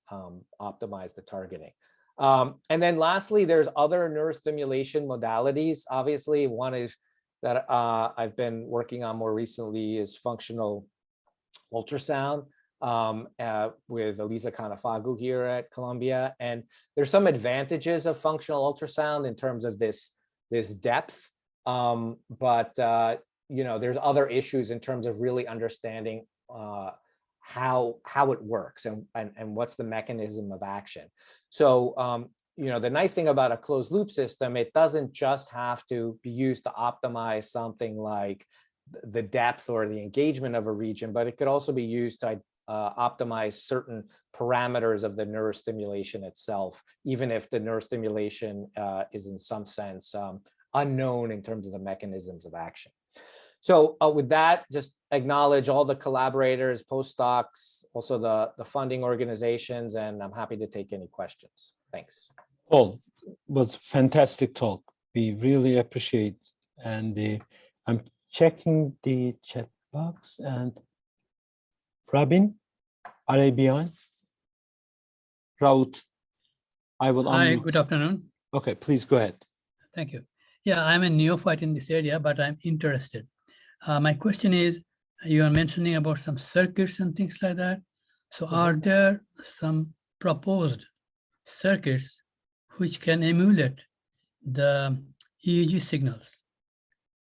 optimize the targeting. And then lastly, there's other neurostimulation modalities. Obviously, one is that I've been working on more recently is functional ultrasound with Elisa Canafagu here at Columbia. And there's some advantages of functional ultrasound in terms of this depth, but there's other issues in terms of really understanding how it works and what's the mechanism of action. So, you know, the nice thing about a closed loop system, it doesn't just have to be used to optimize something like the depth or the engagement of a region, but it could also be used to optimize certain parameters of the neurostimulation itself, even if the neurostimulation is in some sense unknown in terms of the mechanisms of action. So with that, just acknowledge all the collaborators, postdocs, also the funding organizations, and I'm happy to take any questions. Thanks. Paul, was fantastic talk. We really appreciate, and I'm checking the chat box, and Rabin, Arabian, Raut, I will Hi, unmute. good afternoon. Okay, please go ahead. Thank you. Yeah, I'm a neophyte in this area, but I'm interested. My question is, you are mentioning about some circuits and things like that. So are there some proposed circuits which can emulate the EEG signals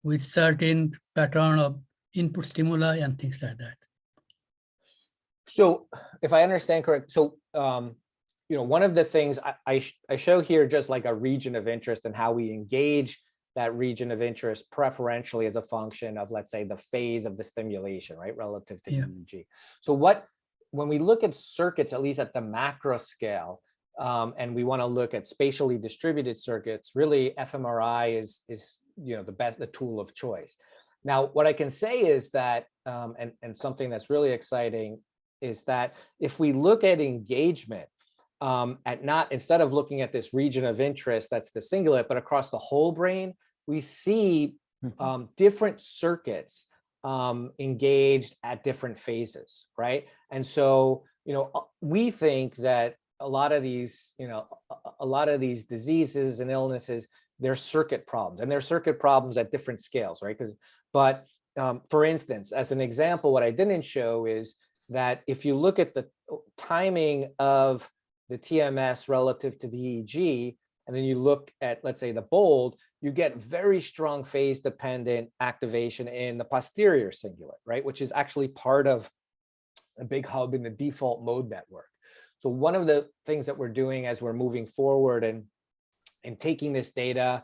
with certain pattern of input stimuli and things like that? So if I understand correct, so you know, one of the things I show here just like a region of interest and how we engage that region of interest preferentially as a function of, let's say, the phase of the stimulation, right, relative to EEG. So when we look at circuits, at least at the macro scale, and we want to look at spatially distributed circuits, really fMRI is you know, the tool of choice. Now, what I can say is that, and something that's really exciting is that if we look at engagement, instead of looking at this region of interest, that's the cingulate, but across the whole brain, we see different circuits engaged at different phases, right? And so, you know, we think that a lot of these diseases and illnesses, they're circuit problems, and they're circuit problems at different scales, right? But for instance, as an example, what I didn't show is that if you look at the timing of the TMS relative to the EEG, and then you look at, let's say, the bold, you get very strong phase dependent activation in the posterior cingulate, right? Which is actually part of a big hub in the default mode network. So one of the things that we're doing as we're moving forward and taking this data,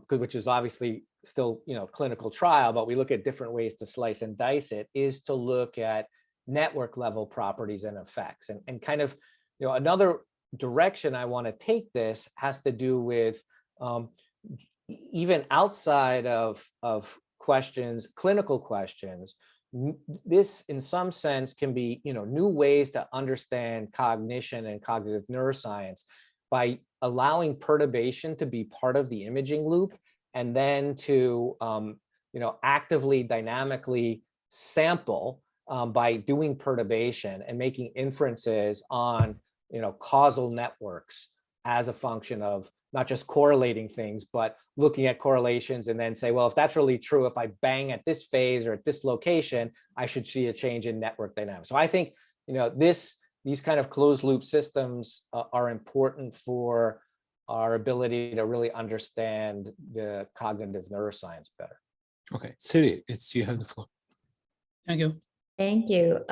which is obviously still, you know, clinical trial, but we look at different ways to slice and dice it, is to look at network level properties and effects. And kind of, you know, another direction I want to take this has to do with even outside of questions, clinical questions. This, in some sense, can be, you know, new ways to understand cognition and cognitive neuroscience by allowing perturbation to be part of the imaging loop, and then to, you know, actively, dynamically sample by doing perturbation and making inferences on, you know, causal networks as a function of not just correlating things, but looking at correlations and then say, well, if that's really true, if I bang at this phase or at this location, I should see a change in network dynamics. So I think, you know, these kind of closed loop systems are important for our ability to really understand the cognitive neuroscience better. Okay, Siri, you have the floor. Thank you. Thank you.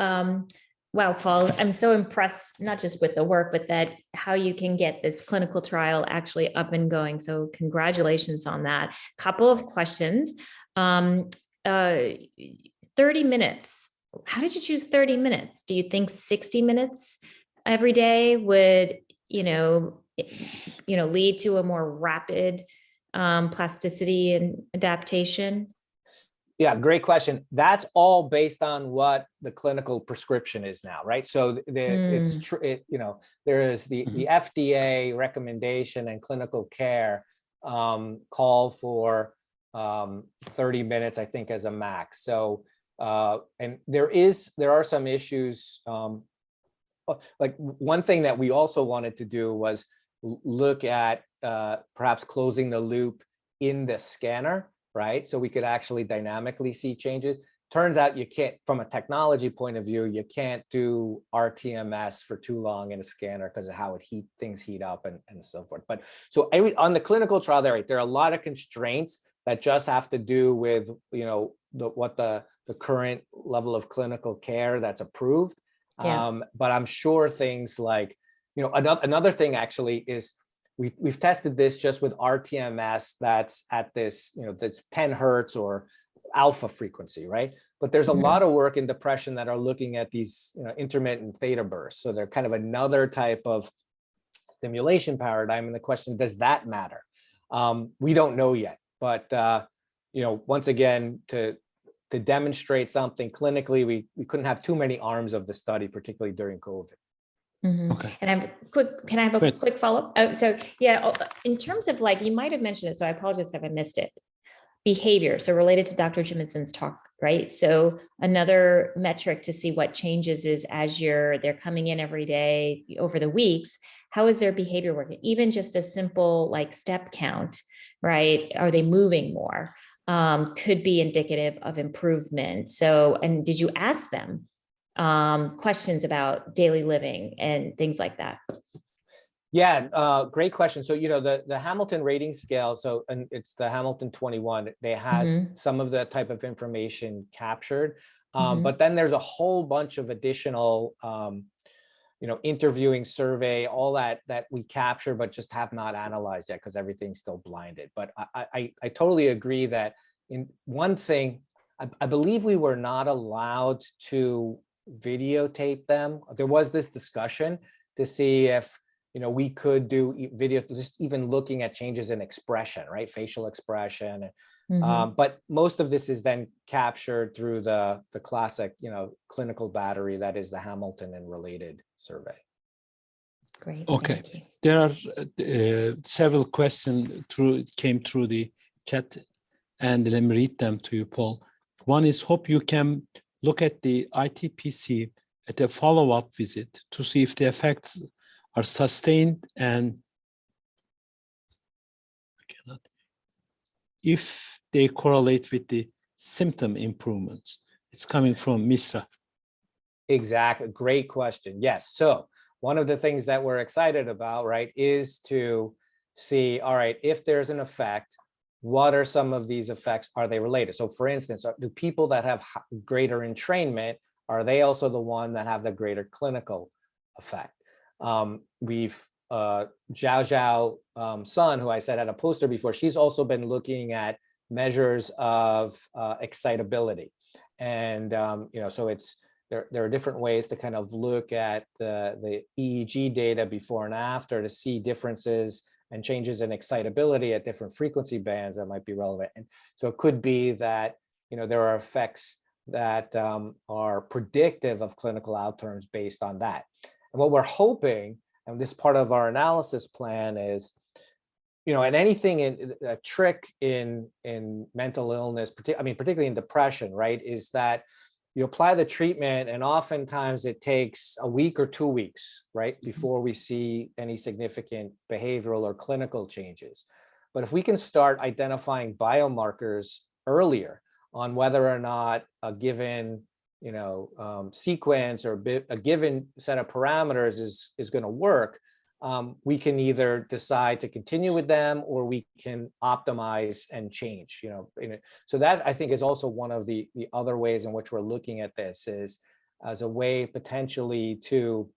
Wow, Paul, I'm so impressed, not just with the work, but that how you can get this clinical trial actually up and going. So congratulations on that. Couple of questions. 30 minutes. How did you choose 30 minutes? Do you think 60 minutes every day would, lead to a more rapid plasticity and adaptation? Yeah, great question. That's all based on what the clinical prescription is now, right? So it's true. There is the FDA recommendation and clinical care call for 30 minutes, I think, as a max. So and there are some issues. Like one thing that we also wanted to do was look at perhaps closing the loop in the scanner, right? So we could actually dynamically see changes. Turns out you can't, from a technology point of view, you can't do RTMS for too long in a scanner because of how things heat up and so forth. But so on the clinical trial, there are a lot of constraints that just have to do with, what the the current level of clinical care that's approved. Yeah. But I'm sure things like, another thing actually is we've tested this just with RTMS that's at this, that's 10 hertz or alpha frequency, right? But there's a lot of work in depression that are looking at these intermittent theta bursts. So they're kind of another type of stimulation paradigm. And the question, does that matter? We don't know yet, but once again, to demonstrate something clinically, we couldn't have too many arms of the study, particularly during COVID. Okay. And can I have a Great. quick follow-up? Oh, so yeah, in terms of like, you might have mentioned it, so I apologize if I missed it. Behavior, so related to Dr. Jimison's talk, right? So another metric to see what changes is as they're coming in every day over the weeks, how is their behavior working? Even just a simple like step count, right? Are they moving more? Could be indicative of improvement. So, and did you ask them questions about daily living and things like that? Yeah, great question. So, the Hamilton rating scale, and it's the Hamilton 21, they has some of that type of information captured. But then there's a whole bunch of additional, interviewing, survey, all that we capture, but just have not analyzed yet because everything's still blinded. But I totally agree that in one thing, I believe we were not allowed to videotape them. There was this discussion to see if we could do video, just even looking at changes in expression, right? Facial expression. But most of this is then captured through the classic, clinical battery that is the Hamilton and related survey. Great. Okay. Thank you. There are several questions came through the chat, and let me read them to you, Paul. One is, hope you can look at the ITPC at a follow-up visit to see if the effects are sustained and if they correlate with the symptom improvements. It's coming from Misra. Exactly. Great question. Yes. So one of the things that we're excited about, right, is to see, all right, if there's an effect, what are some of these effects? Are they related? So for instance, do people that have greater entrainment, are they also the one that have the greater clinical effect? We've Zhao Sun, who I said had a poster before, she's also been looking at measures of excitability. And, so there are different ways to kind of look at the EEG data before and after to see differences and changes in excitability at different frequency bands that might be relevant. And so it could be that, there are effects that are predictive of clinical outcomes based on that. And what we're hoping, and this part of our analysis plan is, and anything in a trick in mental illness, particularly in depression, right, is that you apply the treatment and oftentimes it takes a week or 2 weeks, right, before we see any significant behavioral or clinical changes. But if we can start identifying biomarkers earlier on whether or not a given sequence or a given set of parameters is going to work, we can either decide to continue with them or we can optimize and change. So that I think is also one of the other ways in which we're looking at this is as a way potentially to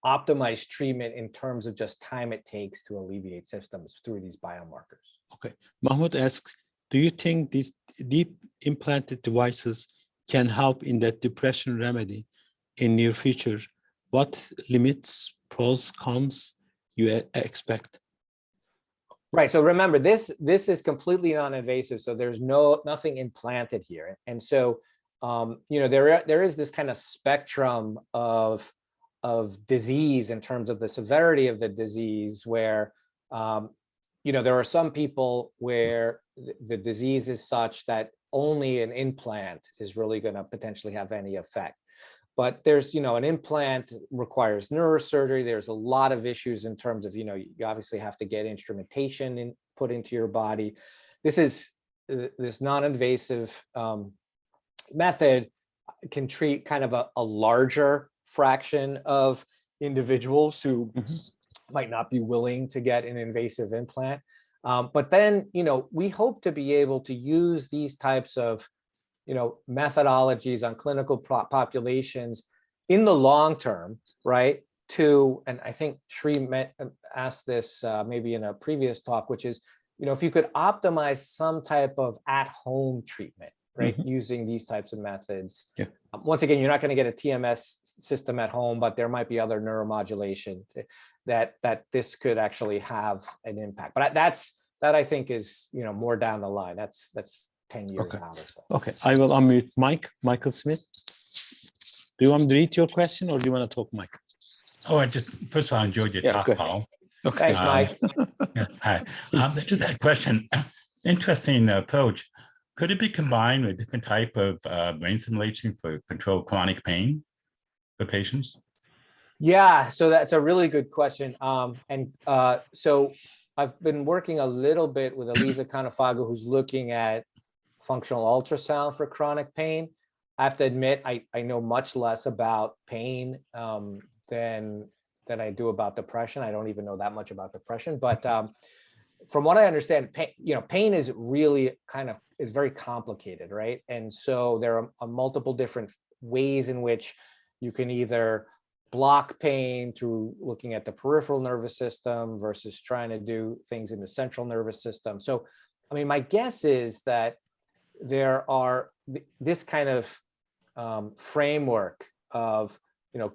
optimize treatment in terms of just time it takes to alleviate symptoms through these biomarkers. Okay. Mahmoud asks, do you think these deep implanted devices can help in that depression remedy in near future? What limits, pros, cons you expect? Right. So remember, this is completely non-invasive. So there's nothing implanted here. And so, there is this kind of spectrum of disease in terms of the severity of the disease where, there are some people where the disease is such that only an implant is really going to potentially have any effect. But there's, an implant requires neurosurgery. There's a lot of issues in terms of, you obviously have to get instrumentation put into your body. This non-invasive method can treat kind of a larger fraction of individuals who might not be willing to get an invasive implant. But then, we hope to be able to use these types of methodologies on clinical populations in the long term, right? And I think Shri asked this maybe in a previous talk, which is, if you could optimize some type of at-home treatment, right, using these types of methods. Yeah. Once again, you're not going to get a TMS system at home, but there might be other neuromodulation that this could actually have an impact. But that I think is more down the line. That's 10 years out or so. Okay, I will unmute Michael Smith. Do you want me to read your question, or do you want to talk, Mike? Oh, first of all, I enjoyed your talk, Paul. Okay. Thanks, Mike. Yeah, hi. Just a question. Interesting approach. Could it be combined with different type of brain stimulation for control chronic pain for patients? Yeah, so that's a really good question. So I've been working a little bit with Elisa Canafago, who's looking at functional ultrasound for chronic pain. I have to admit, I know much less about pain than I do about depression. I don't even know that much about depression, but from what I understand, pain is really is very complicated, right? And so there are multiple different ways in which you can either block pain through looking at the peripheral nervous system versus trying to do things in the central nervous system. So, I mean, my guess is that there are this kind of framework of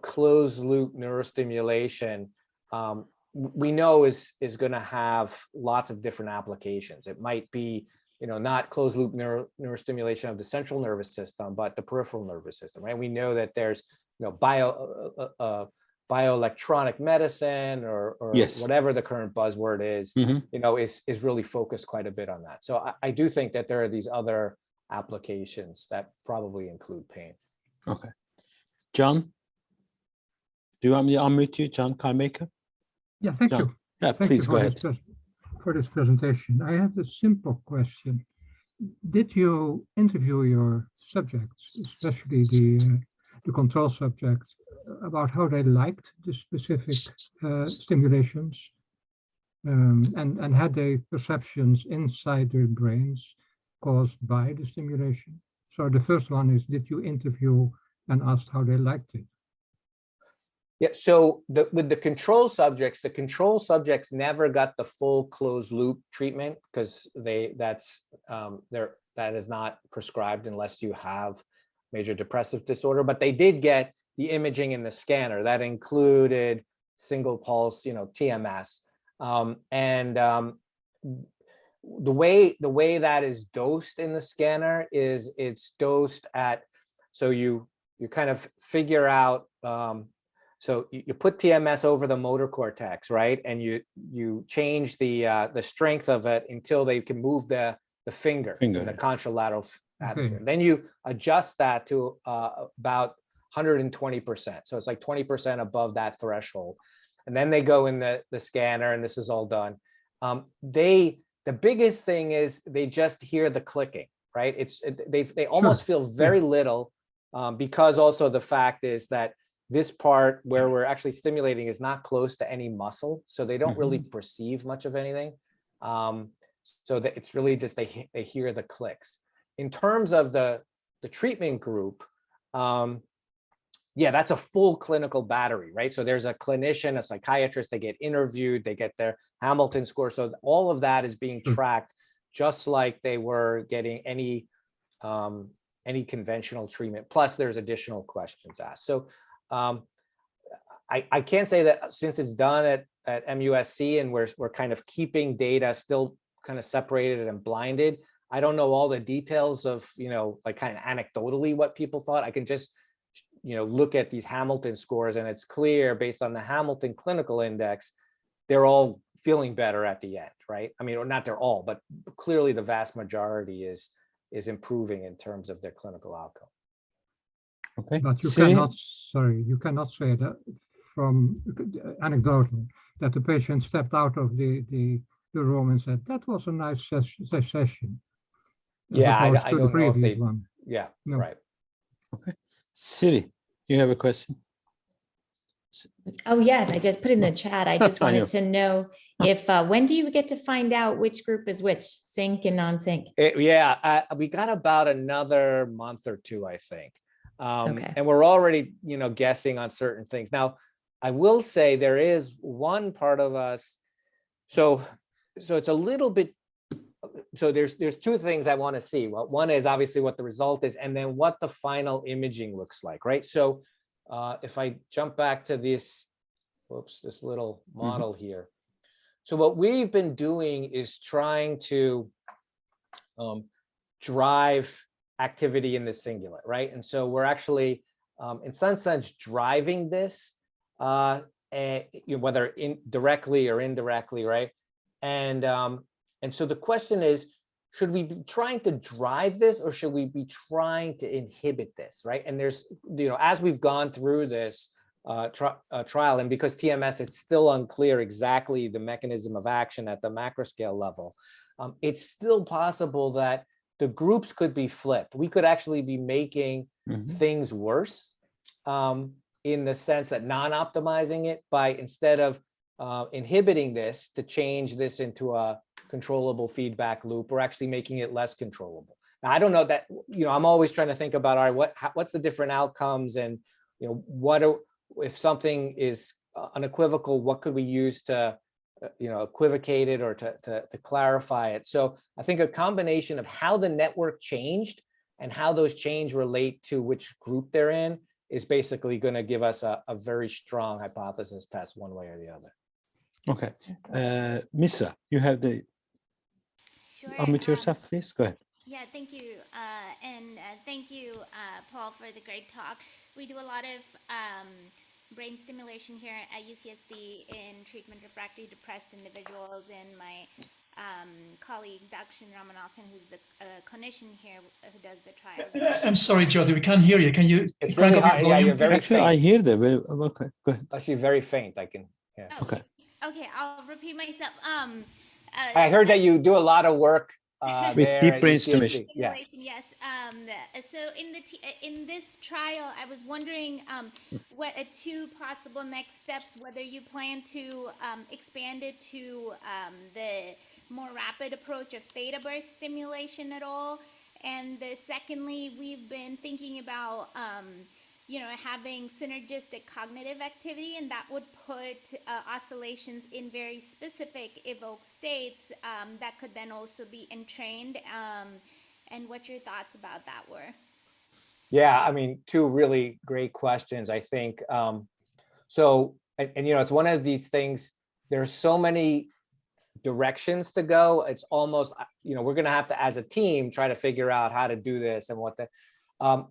closed loop neurostimulation, we know is going to have lots of different applications. It might be, not closed loop neurostimulation of the central nervous system, but the peripheral nervous system, right? We know that there's, bioelectronic medicine or Yes. whatever the current buzzword is, is really focused quite a bit on that. So I do think that there are these other applications that probably include pain. Okay. John, do you want me to unmute you, John Carmaker? Yeah, thank John. you. Yeah, Thank please you go ahead. for this presentation. I have a simple question. Did you interview your subjects, especially the control subjects, about how they liked the specific stimulations? And had they perceptions inside their brains caused by the stimulation? So the first one is, did you interview and ask how they liked it? Yeah, so with the control subjects never got the full closed loop treatment because that is not prescribed unless you have major depressive disorder, but they did get the imaging in the scanner that included single pulse, TMS. The way that is dosed in the scanner is it's dosed at, so you kind of figure out, so you put TMS over the motor cortex, right? And you change the strength of it until they can move the finger in the contralateral atmosphere. Then you adjust that to about 120%. So it's like 20% above that threshold. And then they go in the scanner, and this is all done. The biggest thing is they just hear the clicking, right? They almost feel very little, because also the fact is that this part where we're actually stimulating is not close to any muscle, so they don't really perceive much of anything. So that it's really just they hear the clicks. In terms of the treatment group, yeah, that's a full clinical battery, right? So there's a clinician, a psychiatrist, they get interviewed, they get their Hamilton score. So all of that is being tracked just like they were getting any conventional treatment. Plus there's additional questions asked. So I can't say that since it's done at MUSC and we're kind of keeping data still kind of separated and blinded. I don't know all the details of, like kind of anecdotally what people thought. I can just, look at these Hamilton scores, and it's clear based on the Hamilton Clinical Index, they're all feeling better at the end, right? I mean, or not they're all, but clearly the vast majority is improving in terms of their clinical outcome. Okay. But you cannot say that from anecdotal that the patient stepped out of the room and said, that was a nice session. Yeah, I don't know if they, one. Yeah, No. right. Okay. Siri, you have a question? Oh, yes, I just put in the chat. I just I know. wanted to know If, when do you get to find out which group is which, sync and non-sync? We got about another month or two, I think. Okay. And we're already, guessing on certain things. Now, I will say there is one part of us. So it's a little bit, so there's two things I want to see. Well, one is obviously what the result is, and then what the final imaging looks like, right? So if I jump back to this, this little model here. So what we've been doing is trying to drive activity in the cingulate, right? And so we're actually, in some sense, driving this, whether directly or indirectly, right? And so the question is, should we be trying to drive this, or should we be trying to inhibit this, right? And there's, as we've gone through this trial, and because TMS, it's still unclear exactly the mechanism of action at the macro scale level, it's still possible that the groups could be flipped. We could actually be making things worse in the sense that non-optimizing it by, instead of inhibiting this to change this into a controllable feedback loop, we're actually making it less controllable. Now, I don't know that, I'm always trying to think about, all right, what's the different outcomes, and, if something is unequivocal, what could we use to, equivocate it or to clarify it? So I think a combination of how the network changed and how those changes relate to which group they're in is basically going to give us a very strong hypothesis test one way or the other. Okay. Misa, you have the, Sure. unmute yourself, please. Go ahead. Yeah, thank you. Thank you, Paul, for the great talk. We do a lot of brain stimulation here at UCSD in treatment refractory depressed individuals, and my colleague, Dr. Ramanathan, who's the clinician here who does the trials. I'm sorry, Jyoti, we can't hear you. Can you It's crank really up your high. Yeah, volume? you're very Actually, faint. I hear them. Okay, go ahead. Actually, very faint. I can. Yeah. Okay. Okay, I'll repeat myself. I heard that you do a lot of work With there deep at brain UCSD. stimulation. Yeah. Yes. So in this trial, I was wondering what two possible next steps, whether you plan to expand it to the more rapid approach of theta burst stimulation at all. And secondly, we've been thinking about having synergistic cognitive activity, and that would put oscillations in very specific evoked states that could then also be entrained. And what your thoughts about that were? Yeah, I mean, two really great questions, I think. So, it's one of these things, there's so many directions to go. It's almost, we're going to have to, as a team, try to figure out how to do this and what the,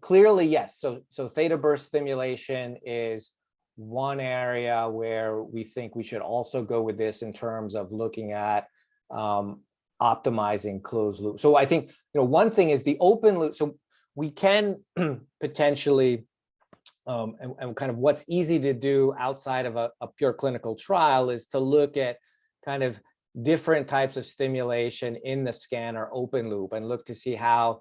clearly, yes. So theta burst stimulation is one area where we think we should also go with this in terms of looking at optimizing closed loop. So I think, one thing is the open loop. So we can potentially, and kind of what's easy to do outside of a pure clinical trial is to look at kind of different types of stimulation in the scanner open loop and look to see how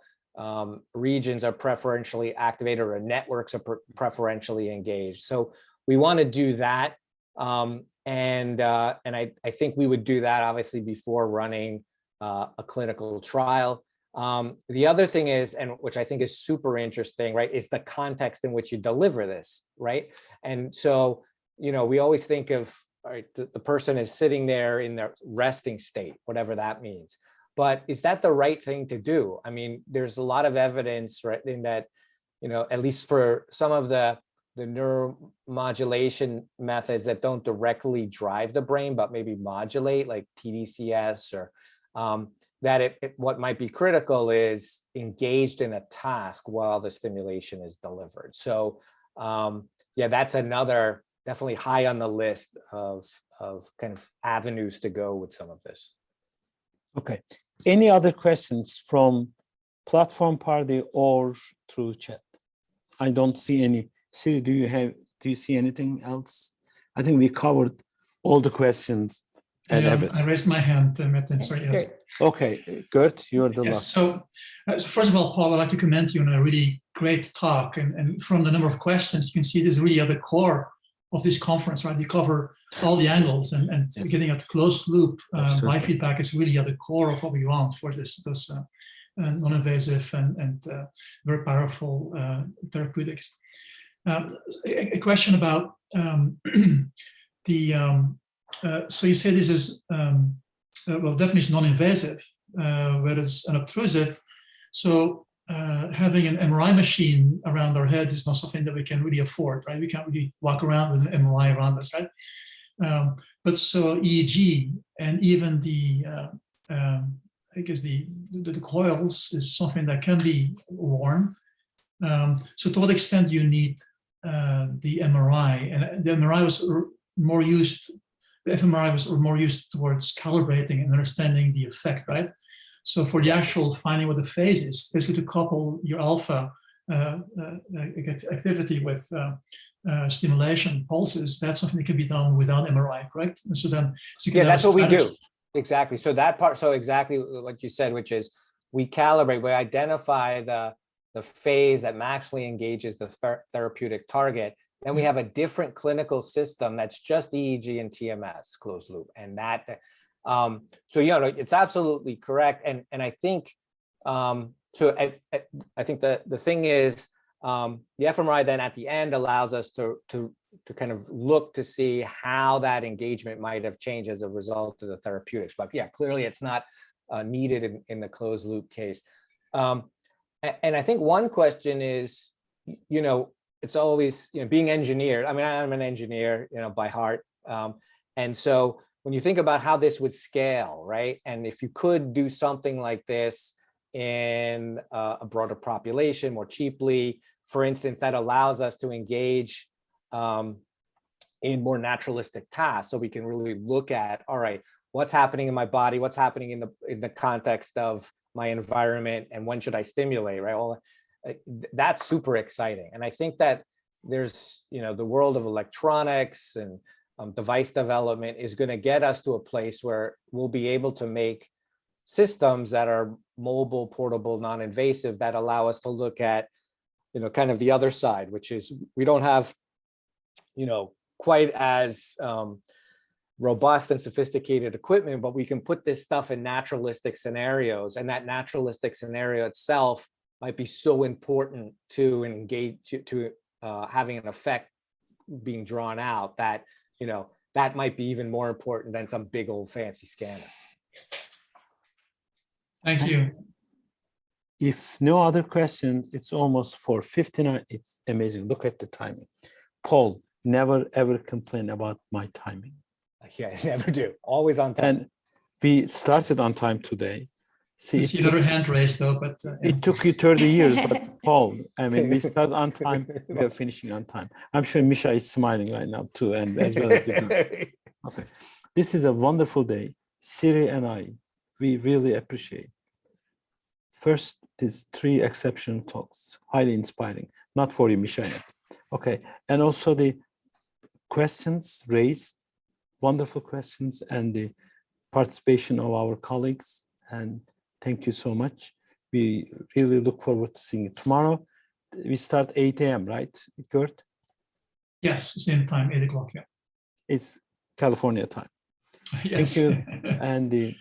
regions are preferentially activated or networks are preferentially engaged. So we want to do that. And I think we would do that obviously before running a clinical trial. The other thing is, and which I think is super interesting, right, is the context in which you deliver this, right? And so, we always think of, all right, the person is sitting there in their resting state, whatever that means. But is that the right thing to do? I mean, there's a lot of evidence, right, in that, at least for some of the neuromodulation methods that don't directly drive the brain, but maybe modulate, like TDCS, or that what might be critical is engaged in a task while the stimulation is delivered. So yeah, that's another definitely high on the list of kind of avenues to go with some of this. Okay. Any other questions from platform party or through chat? I don't see any. Siri, do you see anything else? I think we covered all the questions and everything. I raised my hand, Metin, so yes. Okay, Gert, you're the Yes. last. So first of all, Paul, I'd like to commend you on a really great talk. And from the number of questions, you can see this really at the core of this conference, right? You cover all the angles, and Yes. getting at closed loop Absolutely. biofeedback is really at the core of what we want for those non-invasive and very powerful therapeutics. A question about so you say this is well, definition non-invasive, whereas unobtrusive. So having an MRI machine around our heads is not something that we can really afford, right? We can't really walk around with an MRI around us, right? But so EEG and even the I guess the coils is something that can be worn. So to what extent do you need the MRI? And the MRI was more used. The fMRI was more used towards calibrating and understanding the effect, right? So for the actual finding what the phase is, basically to couple your alpha activity with stimulation pulses, that's something that can be done without MRI, correct? And so then, so Yeah, that's what we do. Exactly. So that part, so exactly what you said, which is we calibrate, we identify the phase that maximally engages the therapeutic target. Then we have a different clinical system that's just EEG and TMS closed loop. And that, so, you know, it's absolutely correct. And I think, so I think the thing is, the fMRI then at the end allows us to kind of look to see how that engagement might have changed as a result of the therapeutics. But yeah, clearly it's not needed in the closed loop case. And I think one question is, you know, it's always, you know, being engineered. I mean, I'm an engineer, you know, by heart. And so when you think about how this would scale, right? And if you could do something like this in a broader population more cheaply, for instance, that allows us to engage in more naturalistic tasks. So we can really look at, all right, what's happening in my body, what's happening in the context of my environment, and when should I stimulate, right? Well, that's super exciting. And I think that there's, you know, the world of electronics and device development is going to get us to a place where we'll be able to make systems that are mobile, portable, non-invasive, that allow us to look at, you know, kind of the other side, which is we don't have, you know, quite as robust and sophisticated equipment, but we can put this stuff in naturalistic scenarios, and that naturalistic scenario itself might be so important to engage to having an effect being drawn out that, you know, that might be even more important than some big old fancy scanner. Thank you. If no other questions, it's almost 4:59. It's amazing. Look at the timing. Paul, never ever complain about my timing. Yeah, I never do. Always on time. And we started on time today. See, I see another hand raised though, but it took you 30 years, but Paul, I mean, we started on time, we are finishing on time. I'm sure Misha is smiling right now too, and as well as the group. Okay, this is a wonderful day. Siri and I, we really appreciate. First, these 3 exceptional talks, highly inspiring, not for you, Misha yet. Okay, and also the questions raised, wonderful questions, and the participation of our colleagues, and thank you so much. We really look forward to seeing you tomorrow. We start 8 a.m., right, Kurt? yes, same time, 8 o'clock. Yeah. It's California time. Yes. Thank you, and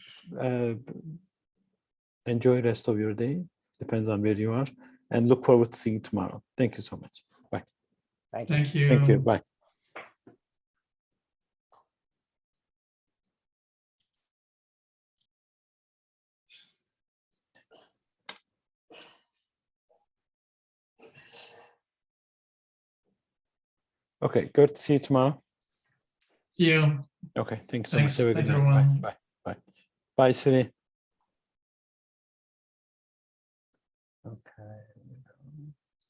enjoy the rest of your day. Depends on where you are, and look forward to seeing you tomorrow. Thank you so much. Bye. Thank you. Thank you. Thank you. Bye. Okay, good to see you tomorrow. See you. Okay, thanks so Thanks. much. Have a good Thanks, night. Bye. everyone. Bye. Bye. Bye, Siri.